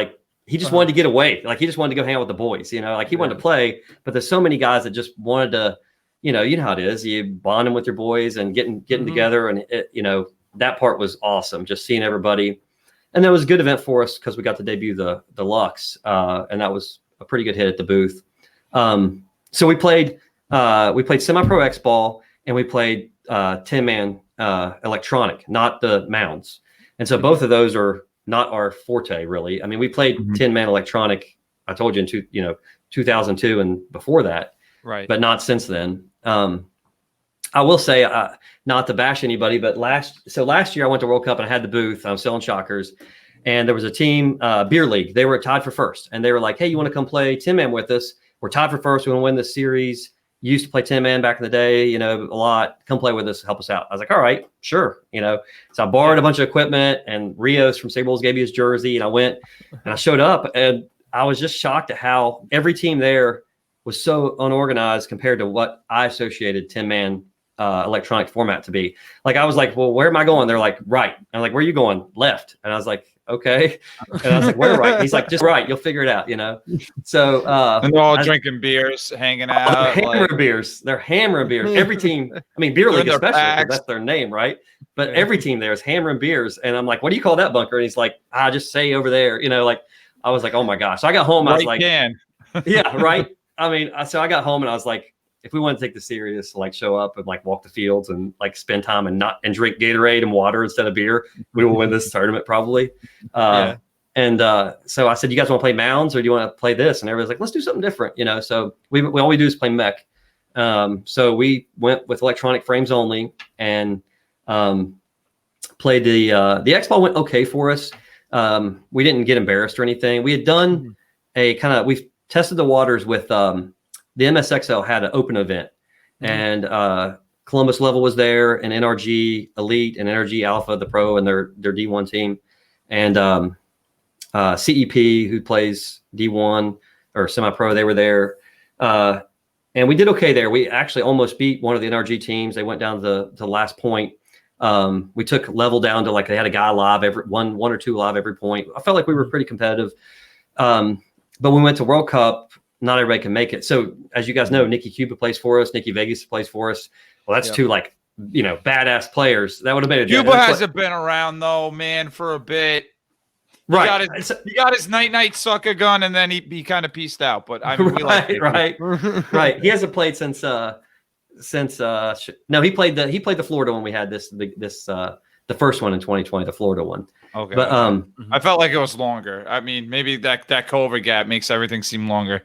he just wanted to get away. Like he just wanted to go hang out with the boys, like he wanted to play, but there's so many guys that just wanted to, you know how it is. You bonding with your boys and getting together. And that part was awesome. Just seeing everybody. And that was a good event for us because we got to debut the Lux. And that was a pretty good hit at the booth. So we played semi-pro X ball and we played 10-man electronic, not the mounds. And so both of those are not our forte, really. I mean, we played 10-man electronic. I told you in 2002 and before that, right? But not since then. I will say, not to bash anybody, but last year I went to World Cup and I had the booth. I was selling shockers, and there was a team beer league. They were tied for first, and they were like, "Hey, you want to come play 10-man with us? We're tied for first. We want to win this series. You used to play 10-man back in the day, a lot. Come play with us, help us out." I was like, "All right, sure." So I borrowed a bunch of equipment, and Rios from Sables gave me his jersey, and I went and I showed up, and I was just shocked at how every team there was so unorganized compared to what I associated 10-man electronic format to be. Like, I was like, "Well, where am I going?" They're like, "Right." I'm like, "Where are you going?" "Left." And I was like, "Okay." And I was like, "Where right?" He's like, "Just right. You'll figure it out." So and they're all drinking beers, hanging out. Hammering beers. They're hammering beers. Every team, I mean, beer league especially, because that's their name, right? But every team there is hammering beers. And I'm like, "What do you call that, Bunker?" And he's like, "I just say over there." I was like, "Oh my gosh." So I got home. I was like, "Yeah, right." I mean, so I got home and I was like, if we want to take this serious, like show up and like walk the fields and like spend time and drink Gatorade and water instead of beer, we will win this tournament probably. And so I said, "You guys want to play mounds or do you want to play this?" And everybody's like, "Let's do something different." So we all we do is play mech. So we went with electronic frames only and played the X ball went okay for us. We didn't get embarrassed or anything. We had done we've tested the waters with the MSXL had an open event, and Columbus Level was there, and NRG Elite and NRG Alpha, the pro, and their D1 team, and CEP, who plays D1 or semi-pro, they were there, and we did okay there. We actually almost beat one of the NRG teams. They went down to the last point. We took level down to like they had a guy live every one or two live every point. I felt like we were pretty competitive, but when we went to World Cup, not everybody can make it. So as you guys know, Nikki Cuba plays for us. Nikki Vegas plays for us. Well, that's two badass players. That would have made a difference. Cuba hasn't been around though, man, for a bit. Right. He got his night sucker gun, and then he kind of pieced out. But I mean, right. He hasn't played since no, he played the Florida one. We had the first one in 2020, the Florida one. Okay. But I felt like it was longer. I mean, maybe that COVID gap makes everything seem longer.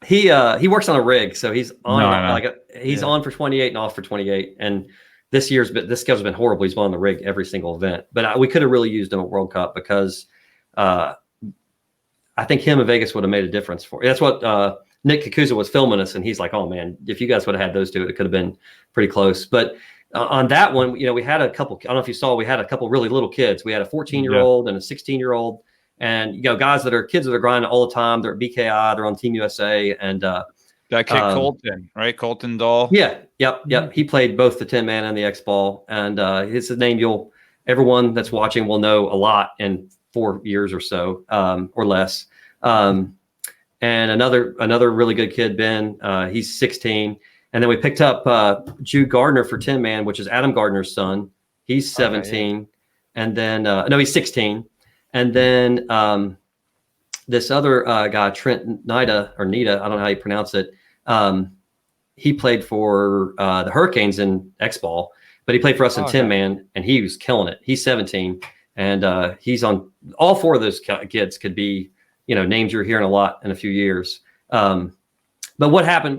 He works on a rig, so he's on he's on for 28 and off for 28. And this schedule's been horrible. He's been on the rig every single event. But we could have really used him at World Cup because I think him in Vegas would have made a difference for. That's what Nick Kakuza was filming us, and he's like, "Oh man, if you guys would have had those two, it could have been pretty close." But on that one, we had a couple. I don't know if you saw, we had a couple really little kids. We had a 14-year-old and a 16-year-old, and guys that are kids that are grinding all the time. They're at BKI, they're on Team USA, and that kid Colton, right? Colton Dahl. Yeah, yep. He played both the 10-man and the X ball, and his name everyone that's watching will know a lot in 4 years or so, or less. And another really good kid, Ben. He's 16. And then we picked up Jude Gardner for 10-man, which is Adam Gardner's son. He's 17. Okay. And then, no, he's 16. And then this other guy, Trent Nida, I don't know how you pronounce it. He played for the Hurricanes in X-Ball, but he played for us in 10-man, and he was killing it. He's 17. And he's on all four of those kids could be, names you're hearing a lot in a few years. But what happened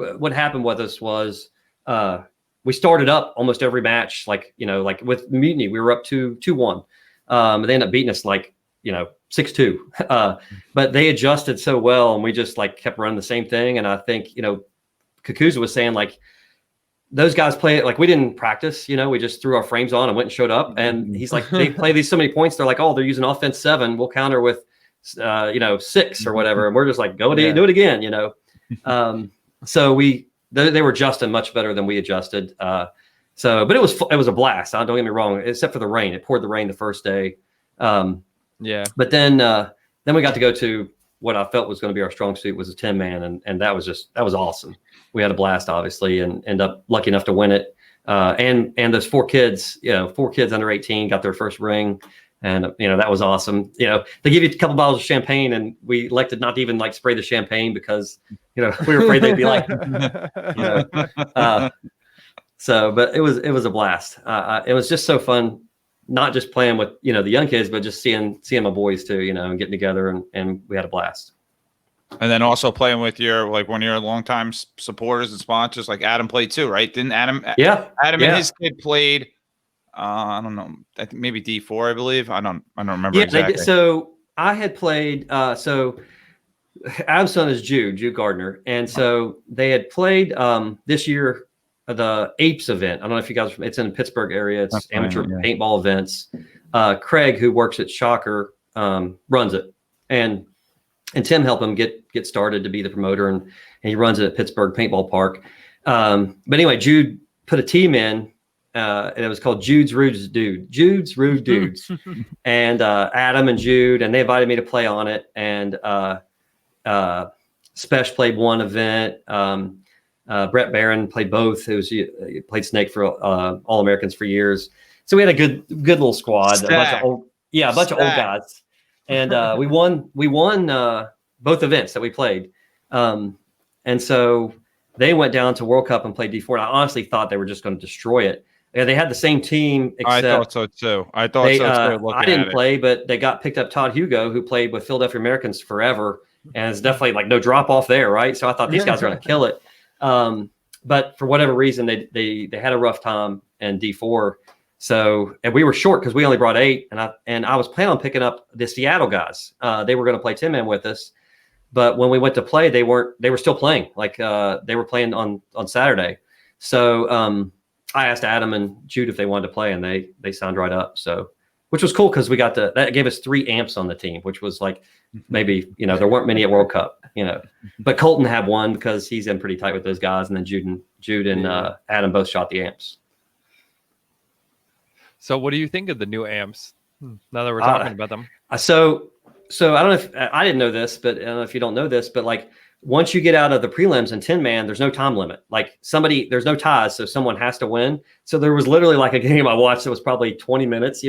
with us was we started up almost every match, like with Mutiny, we were up 2-1. They ended up beating us 6-2. But they adjusted so well, and we just kept running the same thing. And I think, Kakuza was saying those guys play it we didn't practice, we just threw our frames on and went and showed up. And he's like, they play these so many points. They're like, "Oh, they're using offense 7. We'll counter with 6 or whatever." And we're just like, do it again, So they were adjusting much better than we adjusted. But it was a blast. Don't get me wrong, except for the rain. It poured the rain the first day. But then we got to go to what I felt was going to be our strong suit was a 10-man, and that was awesome. We had a blast, obviously, and end up lucky enough to win it. And those 4 kids, 4 kids under 18 got their first ring. And, that was awesome. They give you a couple bottles of champagne, and we elected not to even like spray the champagne because, we were afraid they'd be like, but it was a blast. It was just so fun, not just playing with, the young kids, but just seeing my boys too, and getting together, and we had a blast. And then also playing with one of your longtime supporters and sponsors, like Adam played too, right? Didn't Adam? Yeah. Adam and his kid played. I don't know. I think maybe D4, I believe. I don't remember exactly. So I had played. So Adam's son is Jude Gardner, and so they had played this year the Apes event. I don't know if you guys. It's in the Pittsburgh area. It's amateur paintball events. Craig, who works at Shocker, runs it, and Tim helped him get started to be the promoter, and he runs it at Pittsburgh Paintball Park. But anyway, Jude put a team in. And it was called Jude's Rude Dudes. And Adam and Jude, and they invited me to play on it. And Spesh played one event. Brett Barron played both. He played Snake for All Americans for years. So we had a good little squad. A bunch of old guys. And we won both events that we played. And so they went down to World Cup and played D4. And I honestly thought they were just going to destroy it. Yeah, they had the same team. Except I thought so too. I didn't play, but they got picked up Todd Hugo, who played with Philadelphia Americans forever, and it's definitely like no drop off there, right? So I thought these guys are going to kill it. But for whatever reason, they had a rough time in D4. So, and we were short because we only brought 8, and I was planning on picking up the Seattle guys. They were going to play 10-man with us, but when we went to play, they were still playing. Like they were playing on Saturday. So. I asked Adam and Jude if they wanted to play, and they signed right up. So, which was cool because we got that gave us 3 amps on the team, which was like maybe there weren't many at World Cup, but Colton had one because he's in pretty tight with those guys, and then Jude and Adam both shot the amps. So, what do you think of the new amps? Now that we're talking about them, so I don't know if I didn't know this, but I don't know if you don't know this, but like. Once you get out of the prelims and 10-man, there's no time limit. Like there's no ties, so someone has to win. So there was literally like a game I watched that was probably 20 minutes,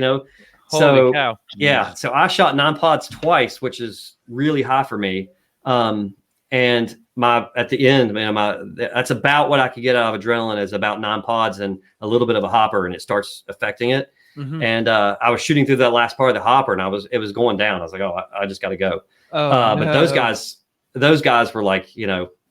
Holy cow. Yeah. So I shot 9 pods twice, which is really high for me. And at the end, that's about what I could get out of adrenaline is about 9 pods and a little bit of a hopper, and it starts affecting it. Mm-hmm. And I was shooting through that last part of the hopper, and it was going down. I was like, I just got to go. But those guys were like,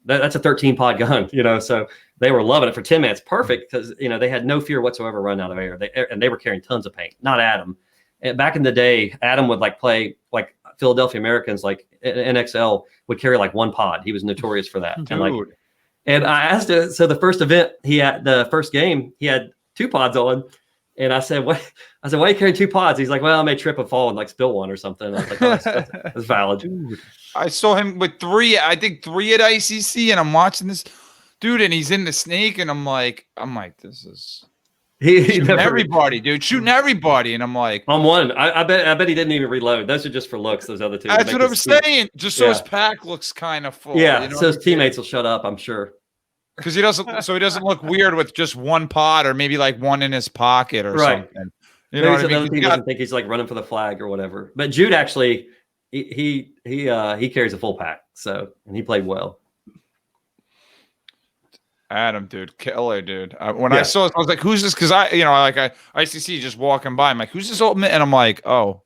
that's a 13 pod gun, so they were loving it for 10-man. It's perfect because, they had no fear whatsoever running out of air. They were carrying tons of paint, not Adam. And back in the day, Adam would like play like Philadelphia Americans, like NXL would carry like 1 pod. He was notorious for that. And I asked him, so the first game, he had 2 pods on. And I said, what? I said, why are you carrying 2 pods? He's like, well, I may trip and fall and like spill one or something. I was like, that's valid. Dude, I saw him with 3 at ICC, and I'm watching this dude, and he's in the Snake, and I'm like, this is shooting everybody, dude, shooting everybody, and I'm like, on one. I bet he didn't even reload. Those are just for looks. Those other 2. That's what I'm saying. Just so his pack looks kind of full. Yeah, so his teammates will shut up, I'm sure. Because he doesn't look weird with just 1 pod or maybe like 1 in his pocket or something. You know what I mean? He doesn't think he's like running for the flag or whatever. But Jude actually, he carries a full pack. So, and he played well. Adam, dude, killer, dude. When I saw it, I was like, "Who's this?" Because ICC just walking by. I'm like, "Who's this old man?" And I'm like, "Oh."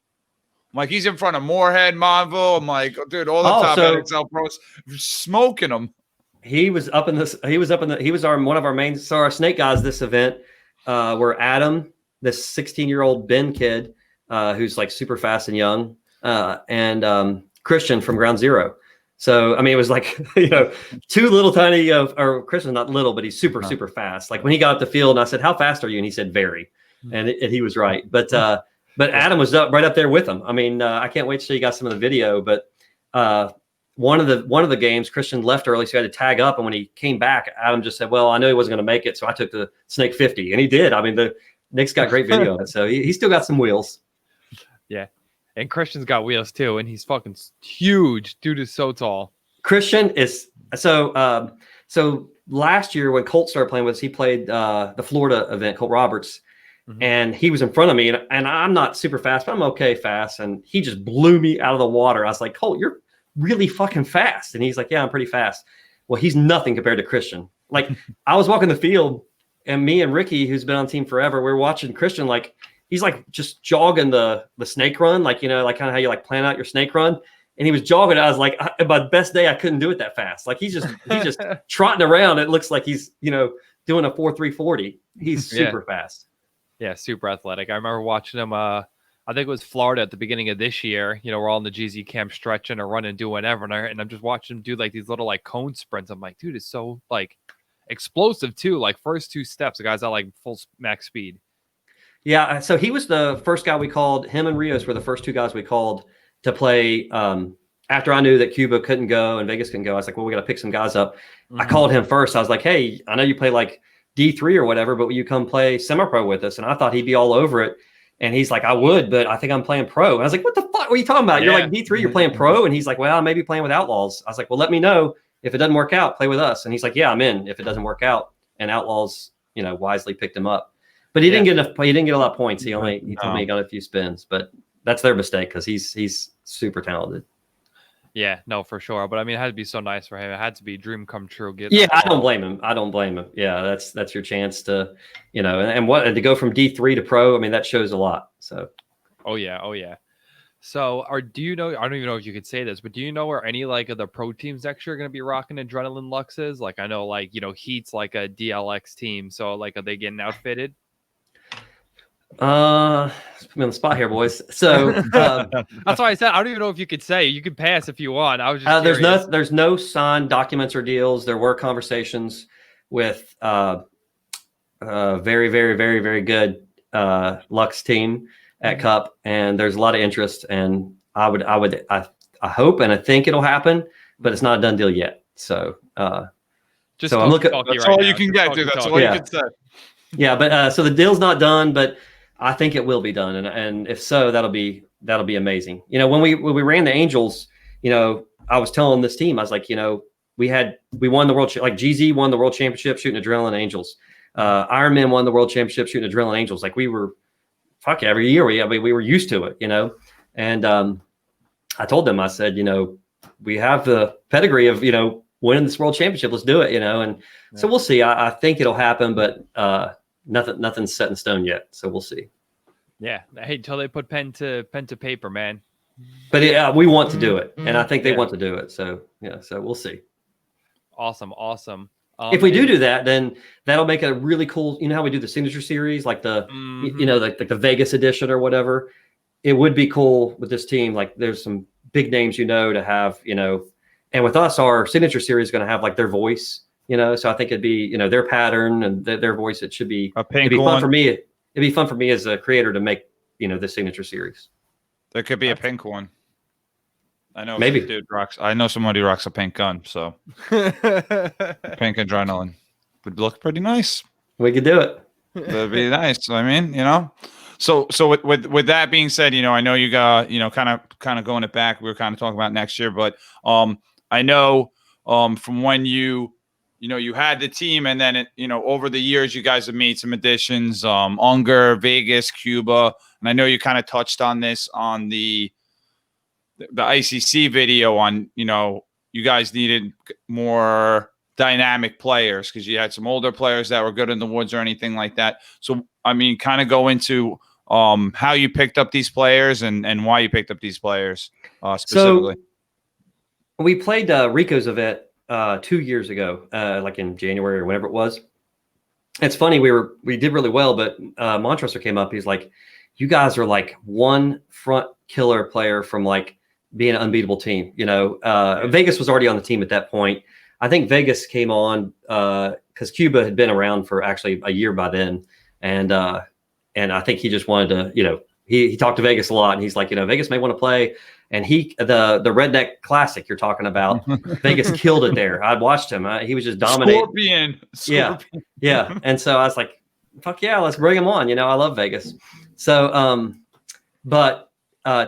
I'm like, he's in front of Moorhead, Monville. I'm like, dude, all the top NXL pros smoking him. He was one of our main our Snake guys this event were Adam, this 16-year-old Ben kid who's like super fast and young, and Christian from Ground Zero. So it was like 2 little tiny or Christian's not little, but he's super fast. Like when he got up the field, and I said, "How fast are you?" And he said, "Very," and he was right. But Adam was right up there with him. I can't wait to show you guys some of the video, but. One of the games, Christian left early, so he had to tag up. And when he came back, Adam just said, "Well, I know he wasn't going to make it, so I took the Snake 50," and he did. The Nick's got great video of it, so he still got some wheels. Yeah, And Christian's got wheels too, and he's fucking huge. Dude is so tall. Christian is so last year when Colt started playing with us, he played the Florida event, Colt Roberts, and he was in front of me, and I'm not super fast, but I'm okay fast, and he just blew me out of the water. I was like, Colt, you're really fucking fast, and he's like, yeah, I'm pretty fast. Well, he's nothing compared to Christian. Like I was walking the field, and me and Ricky, who's been on the team forever, we were watching Christian like. He's like just jogging the snake run, like, you know, like kind of how you like plan out your snake run. And he was jogging. I was like, my best day, I couldn't do it that fast. Like he's just trotting around. It looks like he's, you know, doing a 4.340. He's super fast. Yeah, super athletic. I remember watching him. I think it was Florida at the beginning of this year. You know, we're all in the GZ camp stretching or running, doing whatever, and I'm just watching him do like these little like cone sprints. I'm like, dude, it's so like explosive too. Like first 2 steps, the guy's at like full max speed. Yeah, so he was the first guy we called. Him and Rios were the first 2 guys we called to play. After I knew that Cuba couldn't go and Vegas couldn't go, I was like, well, we got to pick some guys up. I called him first. I was like, hey, I know you play like D3 or whatever, but will you come play semi-pro with us? And I thought he'd be all over it. And he's like, I would, but I think I'm playing pro. And I was like, what the fuck are you talking about? You're like D3, you're playing pro. And he's like, well, I may be playing with Outlaws. I was like, well, let me know if it doesn't work out, play with us. And he's like, yeah, I'm in if it doesn't work out. And Outlaws, you know, wisely picked him up. But he didn't get enough. He didn't get a lot of points. He told me he got a few spins, but that's their mistake because he's super talented. Yeah, no, for sure. But I mean, it had to be so nice for him. It had to be a dream come true. I don't blame him. I don't blame him. Yeah, that's your chance to, you know, and to go from D3 to pro. I mean, that shows a lot. So. Oh yeah. So, do you know? I don't even know if you could say this, but do you know where any like of the pro teams next year are going to be rocking Adrenaline Luxes? Like I know, like you know, Heat's like a DLX team. So, like, are they getting outfitted? Put me on the spot here, boys. So that's why I said I don't even know if you could say. You could pass if you want. I was just there's no signed documents or deals. There were conversations with very, very, very, very good Lux team at Cup, and there's a lot of interest. And I hope and I think it'll happen, but it's not a done deal yet. So I'm looking. That's all you can get, dude. That's all you can say. Yeah, but so the deal's not done, but I think it will be done, and if so, that'll be amazing. You know, when we ran the Angels, you know, I was telling this team, I was like, you know, we won the world, like GZ won the world championship shooting Adrenaline Angels, Ironman won the world championship shooting Adrenaline Angels. Like we were, every year we were used to it, you know, and I told them, I said, you know, we have the pedigree of, you know, winning this world championship. Let's do it, you know, and so we'll see. I think it'll happen, but nothing's set in stone yet. So we'll see. Yeah. Hey, until they put pen to paper, man. But we want to do it, and I think they want to do it. So so we'll see. Awesome. If we do that, then that'll make it a really cool. You know how we do the signature series, like the you know like the Vegas edition or whatever. It would be cool with this team. Like there's some big names, you know, to have, you know, and with us, our signature series is going to have like their voice, you know. So I think it'd be, you know, their pattern and their voice. It should be. It'd be fun for me. It'd be fun for me as a creator to make, you know, the signature series. There could be a pink one. I know maybe dude rocks. I know somebody rocks a pink gun, so pink Adrenaline would look pretty nice. We could do it. That'd be nice. I mean, you know. So with that being said, you know, I know you got, you know, kind of going it back. We were kind of talking about next year, but I know from when you had the team, and then you know, over the years you guys have made some additions, Unger, Vegas, Cuba, and I know you kind of touched on this on the ICC video on, you know, you guys needed more dynamic players because you had some older players that were good in the woods or anything like that. So I mean, kind of go into how you picked up these players and why you picked up these players specifically. So we played Rico's event 2 years ago, like in January or whenever it was. It's funny, we did really well, but Montressor came up. He's like, you guys are like one front killer player from like being an unbeatable team. You know, Vegas was already on the team at that point. I think Vegas came on because Cuba had been around for actually a year by then. And I think he just wanted to, you know, he talked to Vegas a lot, and he's like, you know, Vegas may want to play. And the Redneck Classic you're talking about, Vegas killed it there. I watched him. He was just dominating. Scorpion. Yeah. And so I was like, fuck yeah, let's bring him on. You know, I love Vegas. So, but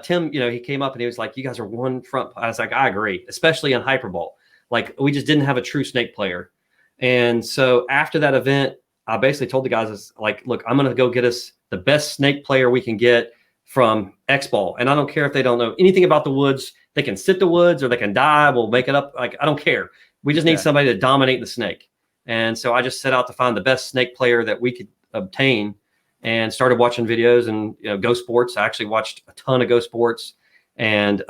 Tim, he came up and he was like, "You guys are one front." I was like, "I agree, especially in hyperball. Like we just didn't have a true snake player." And so after that event, I basically told the guys, like, "Look, I'm going to go get us the best snake player we can get from X Ball, and I don't care if they don't know anything about the woods. They can sit the woods or they can die. We'll make it up. Like I don't care. We just need somebody to dominate the snake." And so I just set out to find the best snake player that we could obtain, and started watching videos and Go Sports. I actually watched a ton of Go Sports, and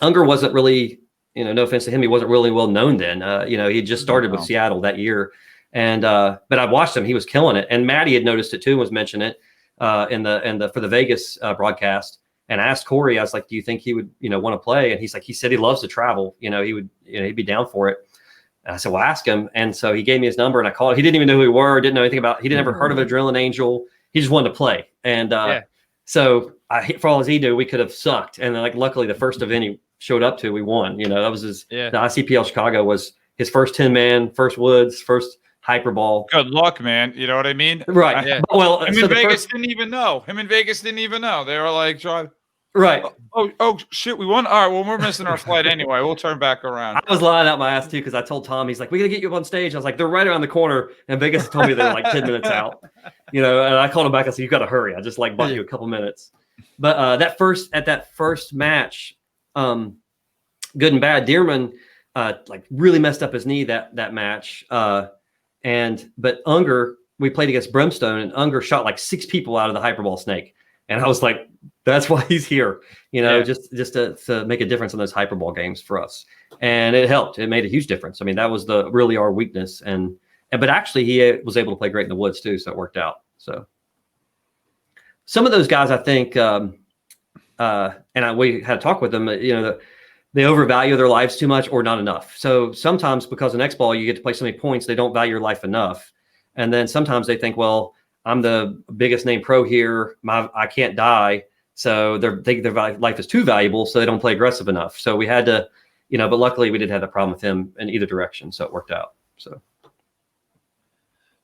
Unger wasn't really, no offense to him, he wasn't really well known then. He just started with Seattle that year, and but I watched him; he was killing it. And Maddie had noticed it too, and was mentioning it for the Vegas broadcast. And I asked Corey, I was like, "Do you think he would want to play?" And he's like, he said he loves to travel. He would he'd be down for it. And I said, "Well, ask him." And so he gave me his number, and I called. He didn't even know who we were, didn't know anything about. He didn't ever heard of Adrenaline Angel. He just wanted to play. And so for all as he knew, we could have sucked. And then, luckily, the first event he showed up to, we won. That was his. The ICPL Chicago was his first 10-man, first woods, first hyperball. Good luck, man. You know what I mean? Right. Yeah. Well, him in Vegas didn't even know. They were like, "John." Right. Oh, shit, we won. All right, well, we're missing our flight anyway. We'll turn back around. I was lying out my ass too, because I told Tom, he's like, "We got to get you up on stage." I was like, "They're right around the corner." And Vegas told me they're like 10 minutes out, and I called him back. I said, "You got to hurry. I just bought you a couple minutes." But that first match, good and bad, Dearman really messed up his knee that match. But Unger, we played against Brimstone, and Unger shot like 6 people out of the hyperball snake. And I was like, that's why he's here, just to make a difference in those hyperball games for us. And it helped. It made a huge difference. I mean, that was really our weakness. But actually he was able to play great in the woods too. So it worked out. So some of those guys, I think, we had a talk with them, they overvalue their lives too much or not enough. So sometimes because in X Ball, you get to play so many points, they don't value your life enough. And then sometimes they think, well, I'm the biggest name pro here. I can't die. So they think their life is too valuable. So they don't play aggressive enough. So we had to, but luckily we didn't have a problem with him in either direction. So it worked out. So.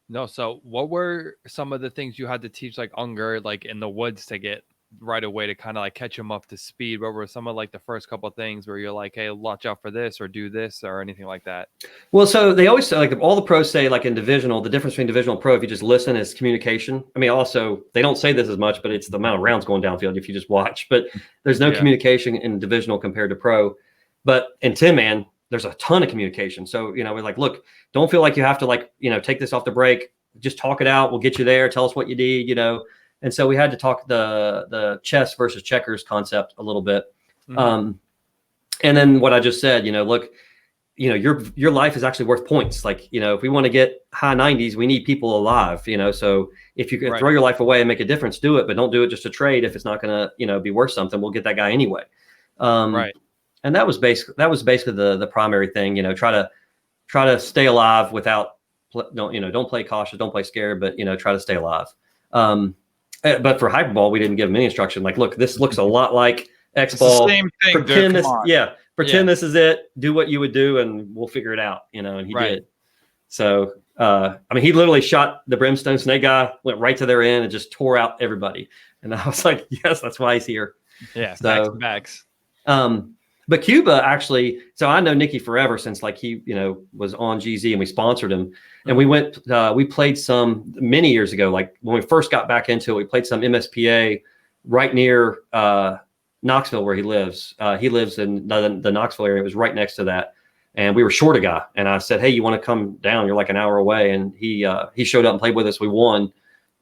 No. So what were some of the things you had to teach Unger, in the woods to get right away to kind of catch him up to speed? What were some of the first couple of things where you're like, "Hey, watch out for this," or "Do this," or anything like that? Well, so they always say, all the pros say, in divisional, the difference between divisional and pro, if you just listen, is communication. I mean, also they don't say this as much, but it's the amount of rounds going downfield if you just watch. But there's no communication in divisional compared to pro. But in 10-man, there's a ton of communication. So we're like, "Look, don't feel like you have to take this off the break. Just talk it out. We'll get you there. Tell us what you need." And so we had to talk the chess versus checkers concept a little bit. And then what I just said, look, your life is actually worth points. If we want to get high 90s, we need people alive, so if you can throw your life away and make a difference, do it, but don't do it just to trade. If it's not going to, be worth something, we'll get that guy anyway. Right. And that was basically the primary thing, try to stay alive without, don't play cautious, don't play scared, but, try to stay alive. But for hyperball, we didn't give him any instruction. Look, this looks a lot like X Ball. Same thing, pretend this, pretend this is it. Do what you would do, and we'll figure it out. And he did. So, he literally shot the Brimstone Snake guy, went right to their end, and just tore out everybody. And I was like, yes, that's why he's here. Yeah, so, backs. But Cuba actually, so I know Nicky forever since he, was on GZ and we sponsored him. And we went, we played some many years ago, when we first got back into it, we played some MSPA right near Knoxville where he lives. He lives in the Knoxville area. It was right next to that. And we were short a guy. And I said, "Hey, you want to come down? You're an hour away." And he showed up and played with us. We won.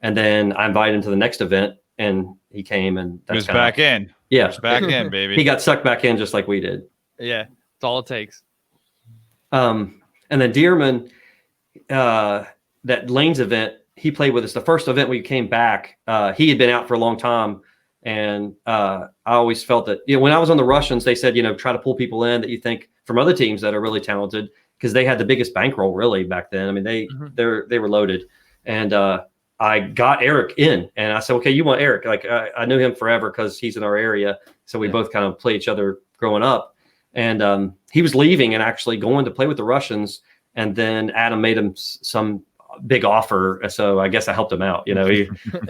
And then I invited him to the next event, and he came, and he was back in. Yeah. He was back in, baby. He got sucked back in just like we did. Yeah. That's all it takes. And then Dearman, that Lane's event, he played with us. The first event we came back, he had been out for a long time. And I always felt that, when I was on the Russians, they said, try to pull people in that you think from other teams that are really talented, because they had the biggest bankroll really back then. I mean, they were loaded. And I got Eric in, and I said, "Okay, you want Eric?" I knew him forever because he's in our area. So we both kind of played each other growing up. And he was leaving and actually going to play with the Russians. And then Adam made him some big offer. So I guess I helped him out. He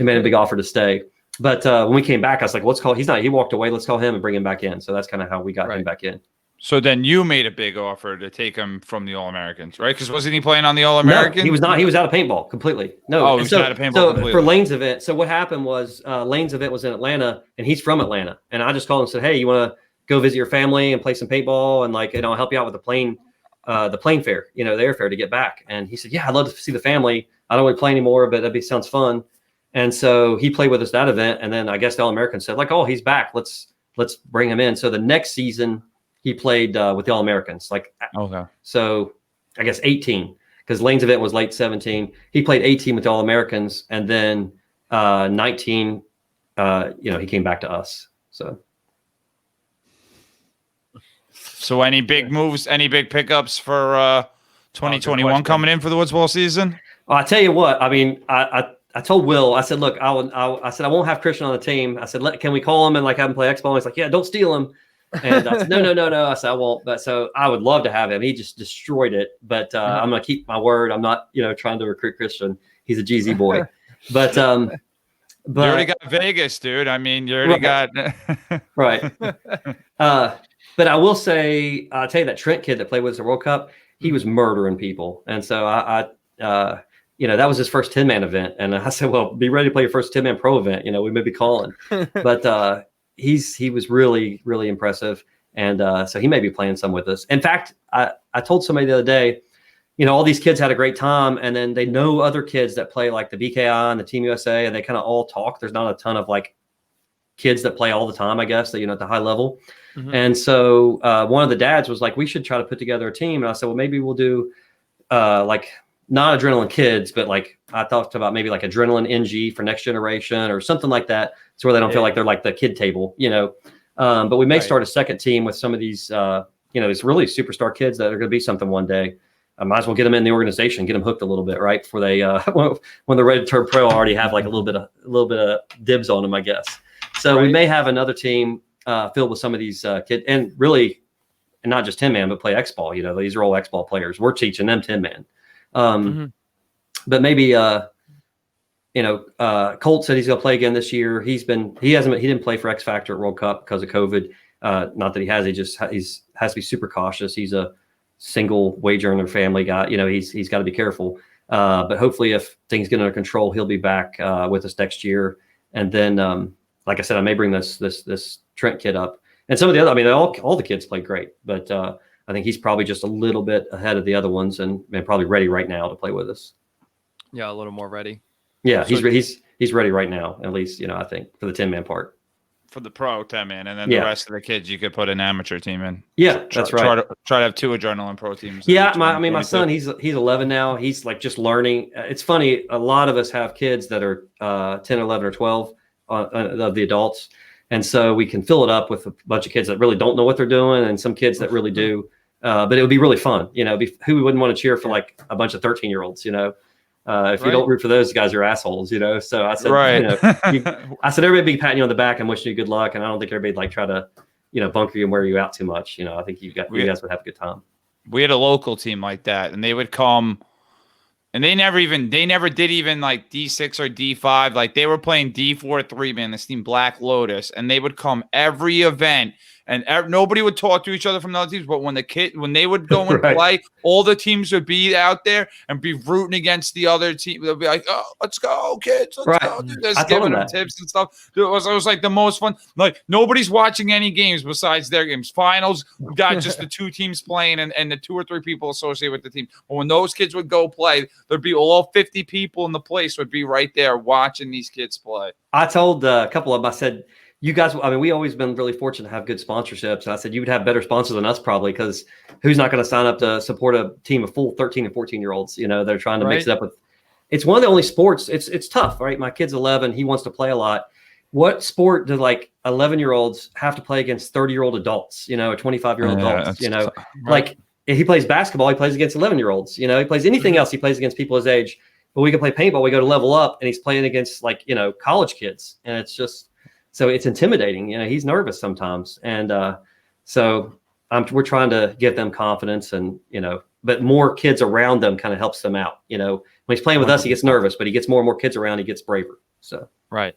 made a big offer to stay. But when we came back, I was like, let's call. He walked away. Let's call him and bring him back in. So that's kind of how we got him back in. So then you made a big offer to take him from the All-Americans, right? Because wasn't he playing on the All-Americans? No, he was not. He was out of paintball completely. No. Oh, he was out of paintball completely. For Lane's event, so what happened was Lane's event was in Atlanta, and he's from Atlanta. And I just called him and said, hey, you want to go visit your family and play some paintball and I'll help you out with the plane fare, the airfare to get back. And he said, yeah, I'd love to see the family. I don't want to play anymore, but sounds fun. And so he played with us that event. And then I guess the All-Americans said oh, he's back. Let's bring him in. So the next season he played with the All-Americans. Okay. So I guess 18, because Lane's event was late 17. He played 18 with the All-Americans, and then 19, he came back to us. So any big moves, any big pickups for 2021 coming in for the Woods Bowl season? Well, I tell you what, I mean, I told Will, I said, look, I said, I won't have Christian on the team. I said, can we call him and have him play X-Ball? He's like, yeah, don't steal him. And I said, no. I said, I won't. But so I would love to have him. He just destroyed it. But I'm going to keep my word. I'm not, trying to recruit Christian. He's a GZ boy. But you already got Vegas, dude. I mean, you already got right. But I will say, I'll tell you that Trent kid that played with us at World Cup, he was murdering people. And so that was his first 10-man event. And I said, well, be ready to play your first 10-man pro event. We may be calling. But he was really, really impressive. And so he may be playing some with us. In fact, I told somebody the other day, all these kids had a great time, and then they know other kids that play like the BKI and the Team USA, and they kind of all talk. There's not a ton of kids that play all the time, I guess, that, at the high level. Mm-hmm. And so one of the dads was like, we should try to put together a team. And I said, well, maybe we'll do not Adrenaline Kids, but I thought about maybe Adrenaline NG for Next Generation or something like that. So where they don't feel like they're the kid table, but we may start a second team with some of these, these really superstar kids that are going to be something one day. I might as well get them in the organization, get them hooked a little bit, right? Before they, when they're ready to turn pro, I already have a little bit of dibs on them, I guess. So we may have another team filled with some of these kids, and really, and not just 10-man, but play X-Ball. These are all X-Ball players. We're teaching them 10-man. But maybe, Colt said he's going to play again this year. He didn't play for X Factor at World Cup because of COVID. Not that he has, he has to be super cautious. He's a single wage earner family guy. He's got to be careful. But hopefully if things get under control, he'll be back with us next year. And then, like I said, I may bring this Trent kid up. And some of the other, all the kids played great, but I think he's probably just a little bit ahead of the other ones and probably ready right now to play with us. Yeah, a little more ready. Yeah, so he's ready right now, at least, I think, for the 10-man part. For the pro 10-man, and then the rest of the kids you could put an amateur team in. Yeah, that's right. Try to have 2 Adrenaline pro teams. Yeah, my son, he's 11 now. He's just learning. It's funny, a lot of us have kids that are 10 or 11 or 12 of the adults. And so we can fill it up with a bunch of kids that really don't know what they're doing, and some kids that really do. But it would be really fun. Who wouldn't want to cheer for a bunch of 13-year-olds, if you don't root for those guys, you're assholes, So I said, I said, everybody be patting you on the back and wishing you good luck. And I don't think everybody try to, bunker you and wear you out too much. I think you guys would have a good time. We had a local team like that, and they would come, and they never did even D6 or D5. They were playing D4 3-man, this team Black Lotus, and they would come every event. And nobody would talk to each other from the other teams. But when they would go and play, all the teams would be out there and be rooting against the other team. They'll be like, "Oh, let's go, kids! Let's go!" Dude, just giving them tips and stuff. Dude, it was the most fun. Nobody's watching any games besides their games. Finals, we got just the 2 teams playing and the 2 or 3 people associated with the team. But when those kids would go play, there'd be all 50 people in the place would be right there watching these kids play. I told a couple of them, I said, you guys, we always been really fortunate to have good sponsorships. And I said, you would have better sponsors than us probably, because who's not going to sign up to support a team of full 13 and 14-year-olds, they're trying to mix it up with. It's one of the only sports. It's tough, right? My kid's 11. He wants to play a lot. What sport do 11-year-olds have to play against 30-year-old adults, or 25-year-old adults, Right. If he plays basketball, he plays against 11-year-olds, he plays anything else. He plays against people his age, but we can play paintball. We go to level up and he's playing against college kids. And it's just, so it's intimidating. He's nervous sometimes. And so we're trying to give them confidence and, but more kids around them kind of helps them out. When he's playing with us, he gets nervous, but he gets more and more kids around, he gets braver. So, right.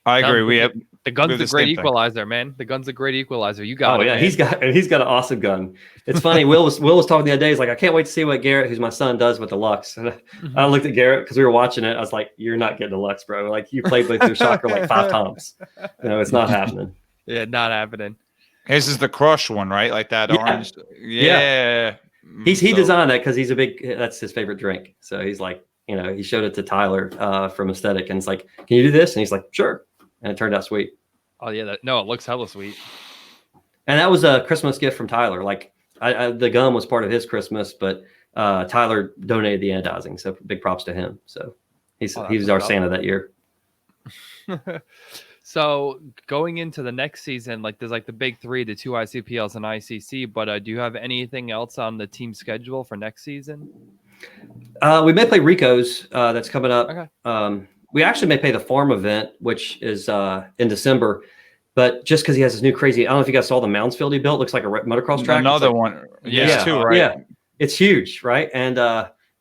I agree. We have the gun's the a great same thing. equalizer, man. The gun's a great equalizer. You got Oh it. yeah, Man. he's got an awesome gun. It's funny. Will was talking the other day. He's like, I can't wait to see what Garrett, who's my son, does with the Lux. And I looked at Garrett because we were watching it. I was like, you're not getting a Lux, bro. Like you played with your soccer like 5 times. It's not happening. Yeah, not happening. His is the crush one, right? Like that orange. Yeah. He designed that because that's his favorite drink. So he's like, he showed it to Tyler from Aesthetic, and it's like, can you do this? And he's like, sure. And it turned out sweet. Oh yeah, no, it looks hella sweet. And that was a Christmas gift from Tyler. Like the gum was part of his Christmas, but Tyler donated the anodizing. So big props to him. So he was our Santa that year. So going into the next season, like there's like the big 3, the 2 ICPLs and ICC, but do you have anything else on the team schedule for next season? We may play Rico's that's coming up. Okay. We actually may play the farm event, which is in December. But just because he has this new crazy, I don't know if you guys saw the Moundsfield he built. Looks like a motocross track. Another like, one. Yes, too, right? Yeah, it's huge, right? And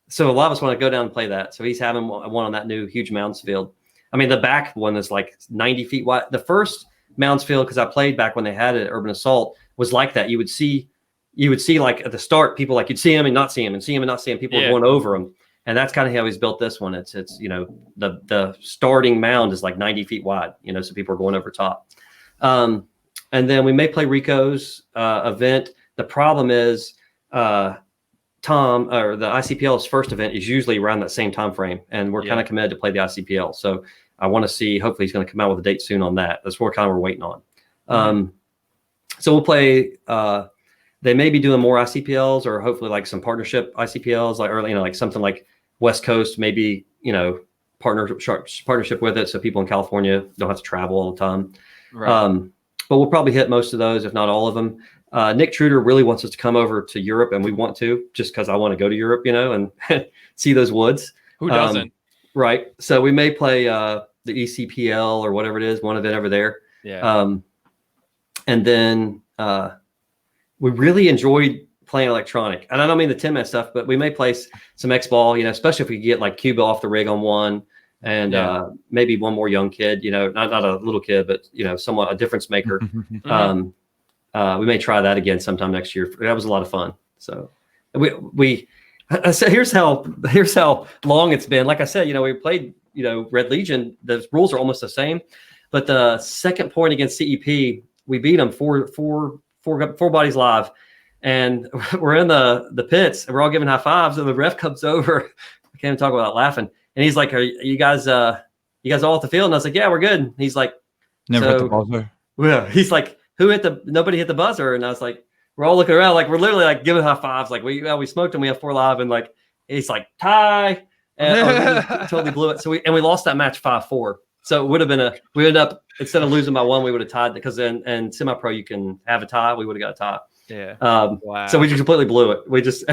so a lot of us want to go down and play that. So he's having one on that new huge Moundsfield. I mean, the back one is like 90 feet wide. The first Moundsfield, because I played back when they had it at Urban Assault, was like that. You would see like at the start, people like you'd see him and not see him and see him and not see him. People were going over him. And that's kind of how he's built this one. It's the starting mound is like 90 feet wide, so people are going over top. And then we may play Rico's event. The problem is Tom, or the ICPL's first event is usually around that same time frame, and we're kind of committed to play the ICPL. So I want to see. Hopefully, he's going to come out with a date soon on that. That's what we're waiting on. So we'll play. They may be doing more ICPLs, or hopefully like some partnership ICPLs, like something like West Coast, maybe partnership with it, so people in California don't have to travel all the time. Right. But we'll probably hit most of those, if not all of them. Nick Truder really wants us to come over to Europe, and we want to, just because I want to go to Europe, and see those woods. Who doesn't? Right. So we may play the ECPL or whatever it is, one event over there. Yeah. And then we really enjoyed playing electronic. And I don't mean the 10-man stuff, but we may play some X-ball, especially if we get like Cuba off the rig on one, and maybe one more young kid, not a little kid, but, somewhat a difference maker. We may try that again sometime next year. That was a lot of fun. So so here's how long it's been. Like I said, we played, Red Legion. The rules are almost the same, but the second point against CEP, we beat them four bodies live, and we're in the pits, and we're all giving high fives, and the ref comes over. I can't even talk about laughing, and he's like, "Are you guys all at the field?" And I was like, "Yeah, we're good." And he's like, "Never hit the buzzer." Yeah, he's like, nobody hit the buzzer, and I was like, we're all looking around, like we're literally like giving high fives, like we smoked them, we have 4 live, and like he's like tie, and we totally blew it. So we lost that match 5-4. So it would have been we ended up, instead of losing by 1, we would have tied, because in semi-pro you can have a tie. We would have got a tie. Yeah. Wow. So we just completely blew it. We just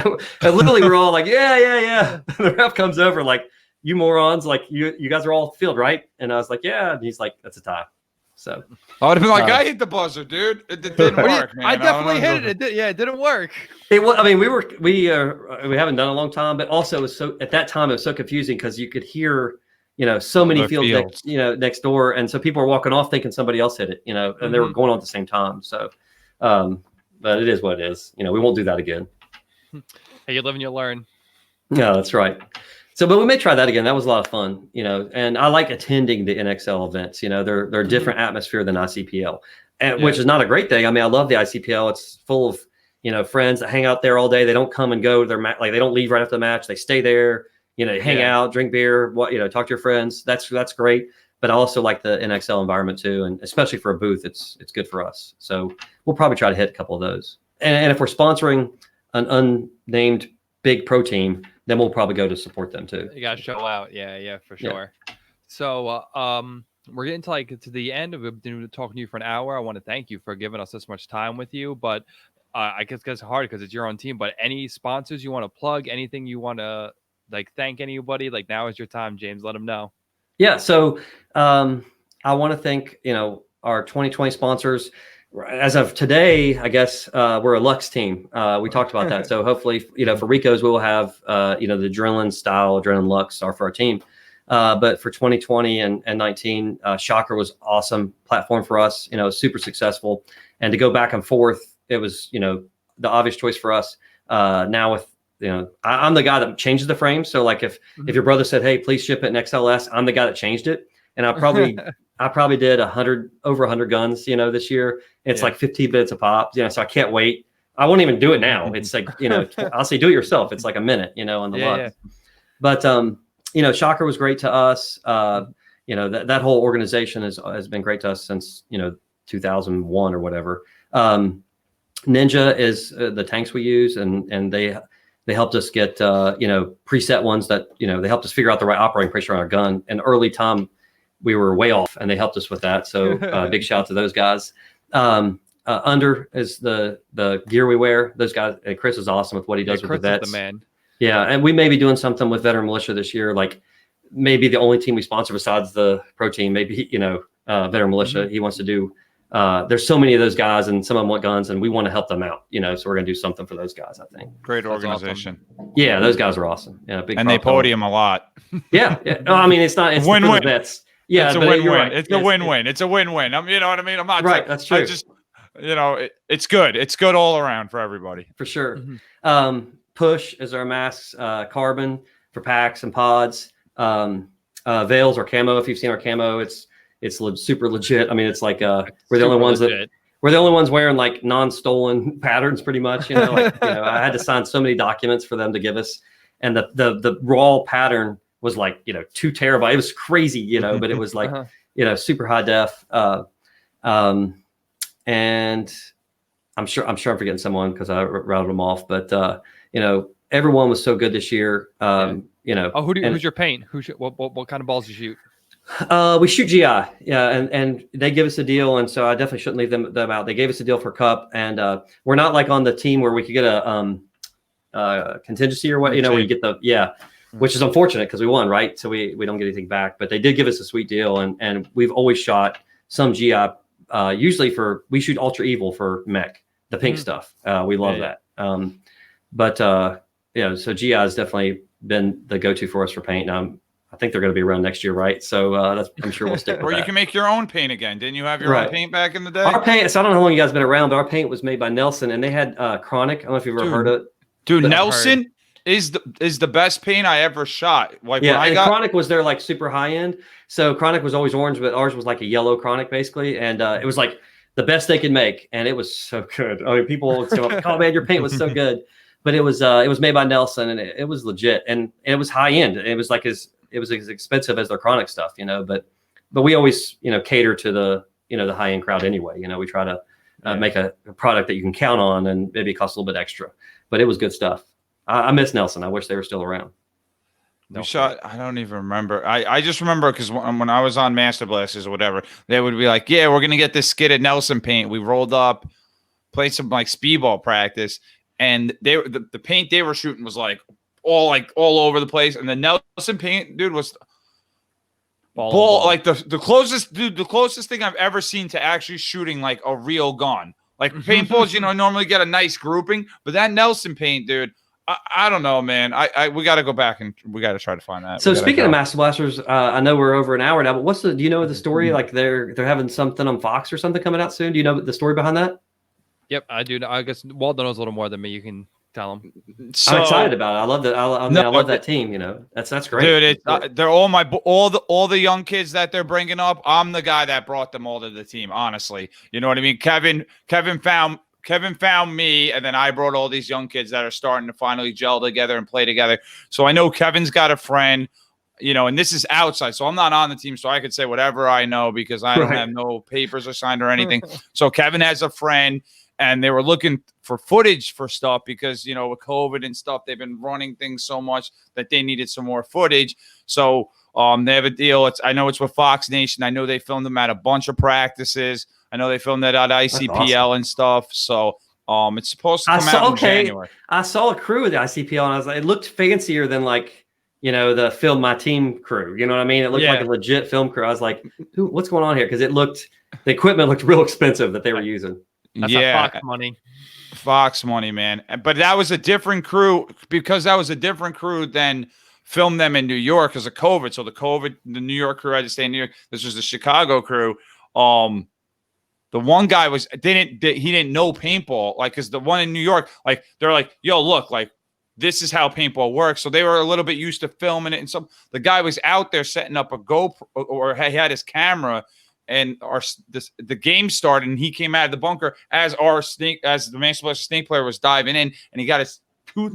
literally we're all like, yeah. The ref comes over like, you morons, like you guys are all at the field, right? And I was like, yeah. And he's like, that's a tie. So I would have been like, I hit the buzzer, dude. It didn't work, man. I definitely hit it. It didn't work. I mean, we haven't done it a long time, but also it was at that time it was so confusing because you could hear, so many fields. Next door, and so people are walking off thinking somebody else hit it, and they were going on at the same time. So, but it is what it is. We won't do that again. Hey, you live and you learn. Yeah, that's right. So, but we may try that again. That was a lot of fun, and I like attending the NXL events. They're a different atmosphere than ICPL, which is not a great thing. I mean, I love the ICPL. It's full of, friends that hang out there all day. They don't come and go to their match. Like they don't leave right after the match. They stay there, hang out, drink beer, talk to your friends. That's great. But I also like the NXL environment too. And especially for a booth, it's good for us. So we'll probably try to hit a couple of those. And if we're sponsoring an unnamed big pro team, then we'll probably go to support them too. You gotta show out. Yeah, for sure. Yeah. So we're getting to the end of it. Been talking to you for an hour. I want to thank you for giving us this much time with you. But I guess it's hard because it's your own team. But any sponsors you want to plug, anything you want to thank anybody, now is your time, James. Let them know. Yeah. So I want to thank our 2020 sponsors. As of today, I guess we're a Lux team. We talked about that. So hopefully, for Rico's, we will have, the Adrenaline Lux are for our team. But for 2020 and 19, Shocker was awesome platform for us. Super successful. And to go back and forth, it was the obvious choice for us. Now with I'm the guy that changes the frame. So like if your brother said, "Hey, please ship it in XLS," I'm the guy that changed it. And I probably did over 100 guns, this year. It's like 15 minutes a pop, so I can't wait. I won't even do it now. It's like, I'll say do it yourself. It's like a minute, on the lot. Yeah. But, Shocker was great to us. That whole organization has been great to us since, 2001 or whatever. Ninja is the tanks we use, and they helped us get, preset ones that, they helped us figure out the right operating pressure on our gun. And early time, we were way off, and they helped us with that. So big shout out to those guys. Under is the gear we wear. Those guys, Chris is awesome with what he does with Chris the vets. Is the man. Yeah, and we may be doing something with Veteran Militia this year. Like maybe the only team we sponsor besides the pro team. Maybe Veteran Militia. He wants to do. There's so many of those guys, and some of them want guns, and we want to help them out. So we're gonna do something for those guys. I think. Great organization. Awesome. Yeah, those guys are awesome. Yeah, big. And they podium a lot. Yeah. No, I mean it's not. It's win-win. Vets. Yeah, it's a win-win. Right. It's a win-win. It's a win-win. You know what I mean? I'm not right. That's true. I just, it's good. It's good all around for everybody. For sure. Push is our masks. Carbon for packs and pods. Veils or camo. If you've seen our camo, it's super legit. I mean, it's like we're the only ones we're the only ones wearing like non-stolen patterns, pretty much. I had to sign so many documents for them to give us, and the raw pattern was like 2 terabytes. It was crazy, but it was like super high def. And I'm sure I'm forgetting someone because I routed them off, but everyone was so good this year. Who's your paint? What kind of balls you shoot? We shoot GI, and they give us a deal, and so I definitely shouldn't leave them out. They gave us a deal for Cup, and we're not like on the team where we could get a contingency or what, where you get which is unfortunate because we won, right? So we don't get anything back, but they did give us a sweet deal, and we've always shot some GI. Usually we shoot Ultra Evil for mech, the pink stuff. We love that. So GI has definitely been the go-to for us for paint. I think they're going to be around next year, right? So I'm sure we'll stick with or that. you can make your own paint again. Didn't you have your own paint back in the day? Our paint, so I don't know how long you guys have been around, but our paint was made by Nelson, and they had Chronic. I don't know if you've ever heard of it. Dude, Nelson is the best paint I ever shot. Like Chronic was their like super high end. So Chronic was always orange, but ours was like a yellow Chronic basically, and it was like the best they could make, and it was so good. I mean, people would say, "Oh man, your paint was so good," but it was made by Nelson, and it was legit, and it was high end. It was like as expensive as their Chronic stuff, but we always cater to the the high end crowd anyway. We try to make a product that you can count on, and maybe it costs a little bit extra, but it was good stuff. I miss Nelson. I wish they were still around. We shot. I don't even remember. I just remember because when I was on Master Blasters or whatever, they would be like, "Yeah, we're gonna get this skid at Nelson paint." We rolled up, played some like speedball practice, and the paint they were shooting was like all over the place, and the Nelson paint, dude, was ball like the closest thing I've ever seen to actually shooting like a real gun. Like paintballs, normally get a nice grouping, but that Nelson paint, dude. I don't know, man. We got to go back and we got to try to find that. So speaking of Master Blasters, I know we're over an hour now, but do you know the story? Like they're having something on Fox or something coming out soon. Do you know the story behind that? Yep, I do. I guess Waldo knows a little more than me. You can tell him. So, I'm excited about it. I love that. I love that team. That's great. Dude, they're all the young kids that they're bringing up. I'm the guy that brought them all to the team. Honestly, you know what I mean. Kevin found me, and then I brought all these young kids that are starting to finally gel together and play together. So I know Kevin's got a friend, and this is outside. So I'm not on the team, so I could say whatever I know because I don't have no papers or signed or anything. So Kevin has a friend, and they were looking for footage for stuff because, with COVID and stuff, they've been running things so much that they needed some more footage. So they have a deal. I know it's with Fox Nation. I know they filmed them at a bunch of practices. I know they filmed that at ICPL and stuff. So it's supposed to come out in January. I saw a crew with the ICPL, and I was like, it looked fancier than like, the Film My Team crew. You know what I mean? It looked like a legit film crew. I was like, what's going on here? Because the equipment looked real expensive that they were using. That's Fox money. Fox money, man. But that was a different crew because that was a different crew than film them in New York because of COVID. So the New York crew had to stay in New York. This was the Chicago crew. The one guy he didn't know paintball, like, because the one in New York, like, they're like, yo, look, like, this is how paintball works. So they were a little bit used to filming it. And the guy was out there setting up a GoPro, or he had his camera, and the game started, and he came out of the bunker as the Master Blaster Snake player was diving in, and he got his tooth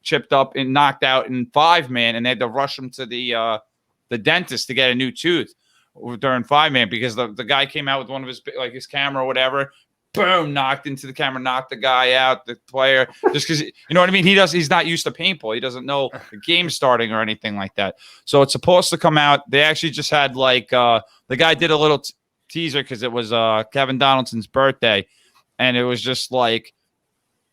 chipped up and knocked out in 5-man, and they had to rush him to the dentist to get a new tooth during 5-man, because the guy came out with one of his camera or whatever, boom, knocked into the camera, knocked the guy out, the player, just because, you know what I mean? He's not used to paintball. He doesn't know the game starting or anything like that. So it's supposed to come out. They actually just had the guy did a little teaser because it was Kevin Donaldson's birthday, and it was just like,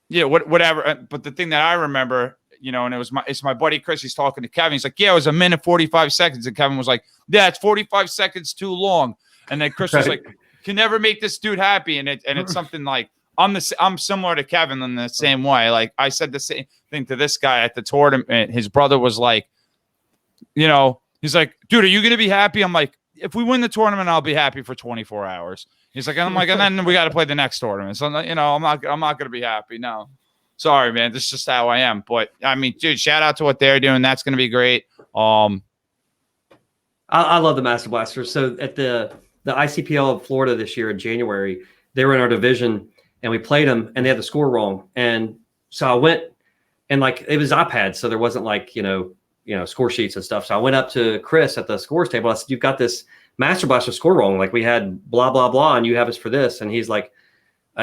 yeah, whatever. But the thing that I remember, and it's my buddy Chris. He's talking to Kevin. He's like, yeah, it was 1:45, and Kevin was like, yeah, it's 45 seconds too long. And then Chris was like, can never make this dude happy, and it's something like, I'm similar to Kevin in the same way. Like, I said the same thing to this guy at the tournament. His brother was like, he's like, dude, are you gonna be happy? I'm like, if we win the tournament, I'll be happy for 24 hours. He's like, and I'm like, and then we got to play the next tournament. So I'm not gonna be happy. No, sorry, man. This is just how I am. But I mean, dude, shout out to what they're doing. That's gonna be great. I love the Master Blasters. So at the ICPL of Florida this year in January, they were in our division, and we played them, and they had the score wrong. And so I went, and like, it was iPad, so there wasn't like score sheets and stuff. So I went up to Chris at the scores table. I said, "You've got this Master Blaster score wrong. Like, we had blah blah blah, and you have us for this." And he's like,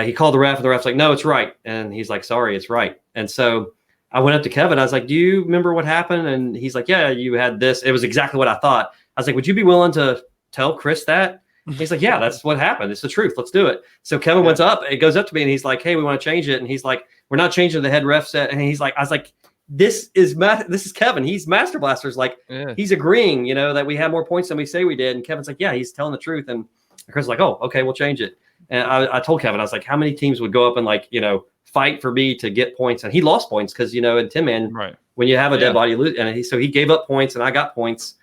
he called the ref, and the ref's like, "No, it's right." And he's like, "Sorry, it's right." And so I went up to Kevin. I was like, "Do you remember what happened?" And he's like, "Yeah, you had this. It was exactly what I thought." I was like, "Would you be willing to tell Chris that?" He's like, "Yeah, that's what happened. It's the truth. Let's do it." So Kevin goes up to me, and he's like, "Hey, we want to change it." And he's like, "We're not changing the head ref set." And he's like, I was like, this is Kevin. He's Master Blasters. Like, he's agreeing, that we had more points than we say we did. And Kevin's like, "Yeah, he's telling the truth." And Chris was like, "Oh, okay, we'll change it." And I told Kevin, I was like, how many teams would go up and fight for me to get points? And he lost points because, in 10-man, right, when you have a dead body, you lose. And so he gave up points, and I got points.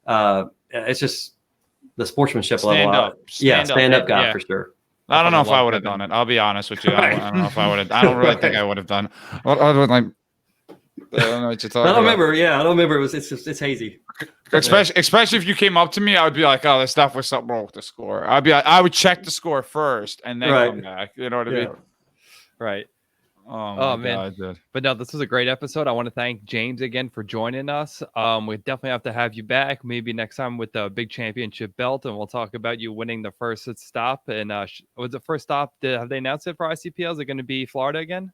It's just the sportsmanship level. Stand up guy for sure. I don't know if I would have done it. I'll be honest with you. I don't know if I would have. I don't really think I would have done it. I would like. I don't know what you're talking about. I don't remember. Yeah, I don't remember. It's hazy. Especially if you came up to me, I would be like, "Oh, there's definitely something wrong with the score." I'd be like, I would check the score first and then come back. You know what I mean? Right. Oh man. God, dude. But no, this was a great episode. I want to thank James again for joining us. We definitely have to have you back, maybe next time with the big championship belt, and we'll talk about you winning the first stop. And was the first stop? Have they announced it for ICPL? Is it going to be Florida again?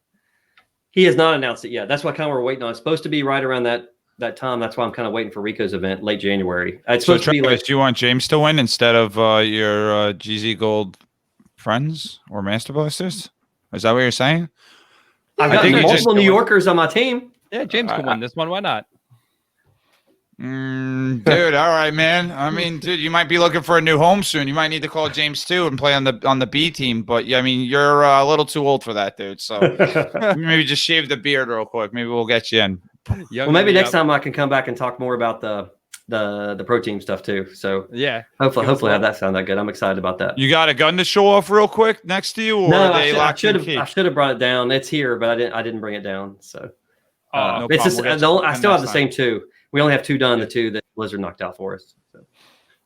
He has not announced it yet. That's what kind of we're waiting on. It's supposed to be right around that time. That's why I'm kind of waiting for Rico's event late January. It's supposed to be like. Do you want James to win instead of your GZ Gold friends or Master Blasters? Is that what you're saying? I've got multiple New Yorkers on my team. Yeah, James can win this one. Why not? Dude, all right, man. I mean, dude, you might be looking for a new home soon. You might need to call James too and play on the B team. But I mean, you're a little too old for that, dude. So maybe just shave the beard real quick. Maybe we'll get you in. Well, maybe next time I can come back and talk more about the pro team stuff too. So yeah, hopefully have that sound that good. I'm excied about that. You got a gun to show off real quick next to you, or no? I should have brought it down. It's here, but I didn't bring it down. So no it's just I still have the same two. We only have two done. The two that Blizzard knocked out for us. So.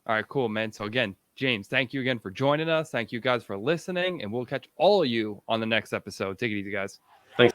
All right, cool, man. So again, James, thank you again for joining us. Thank you guys for listening, and we'll catch all of you on the next episode. Take it easy, guys. Thanks.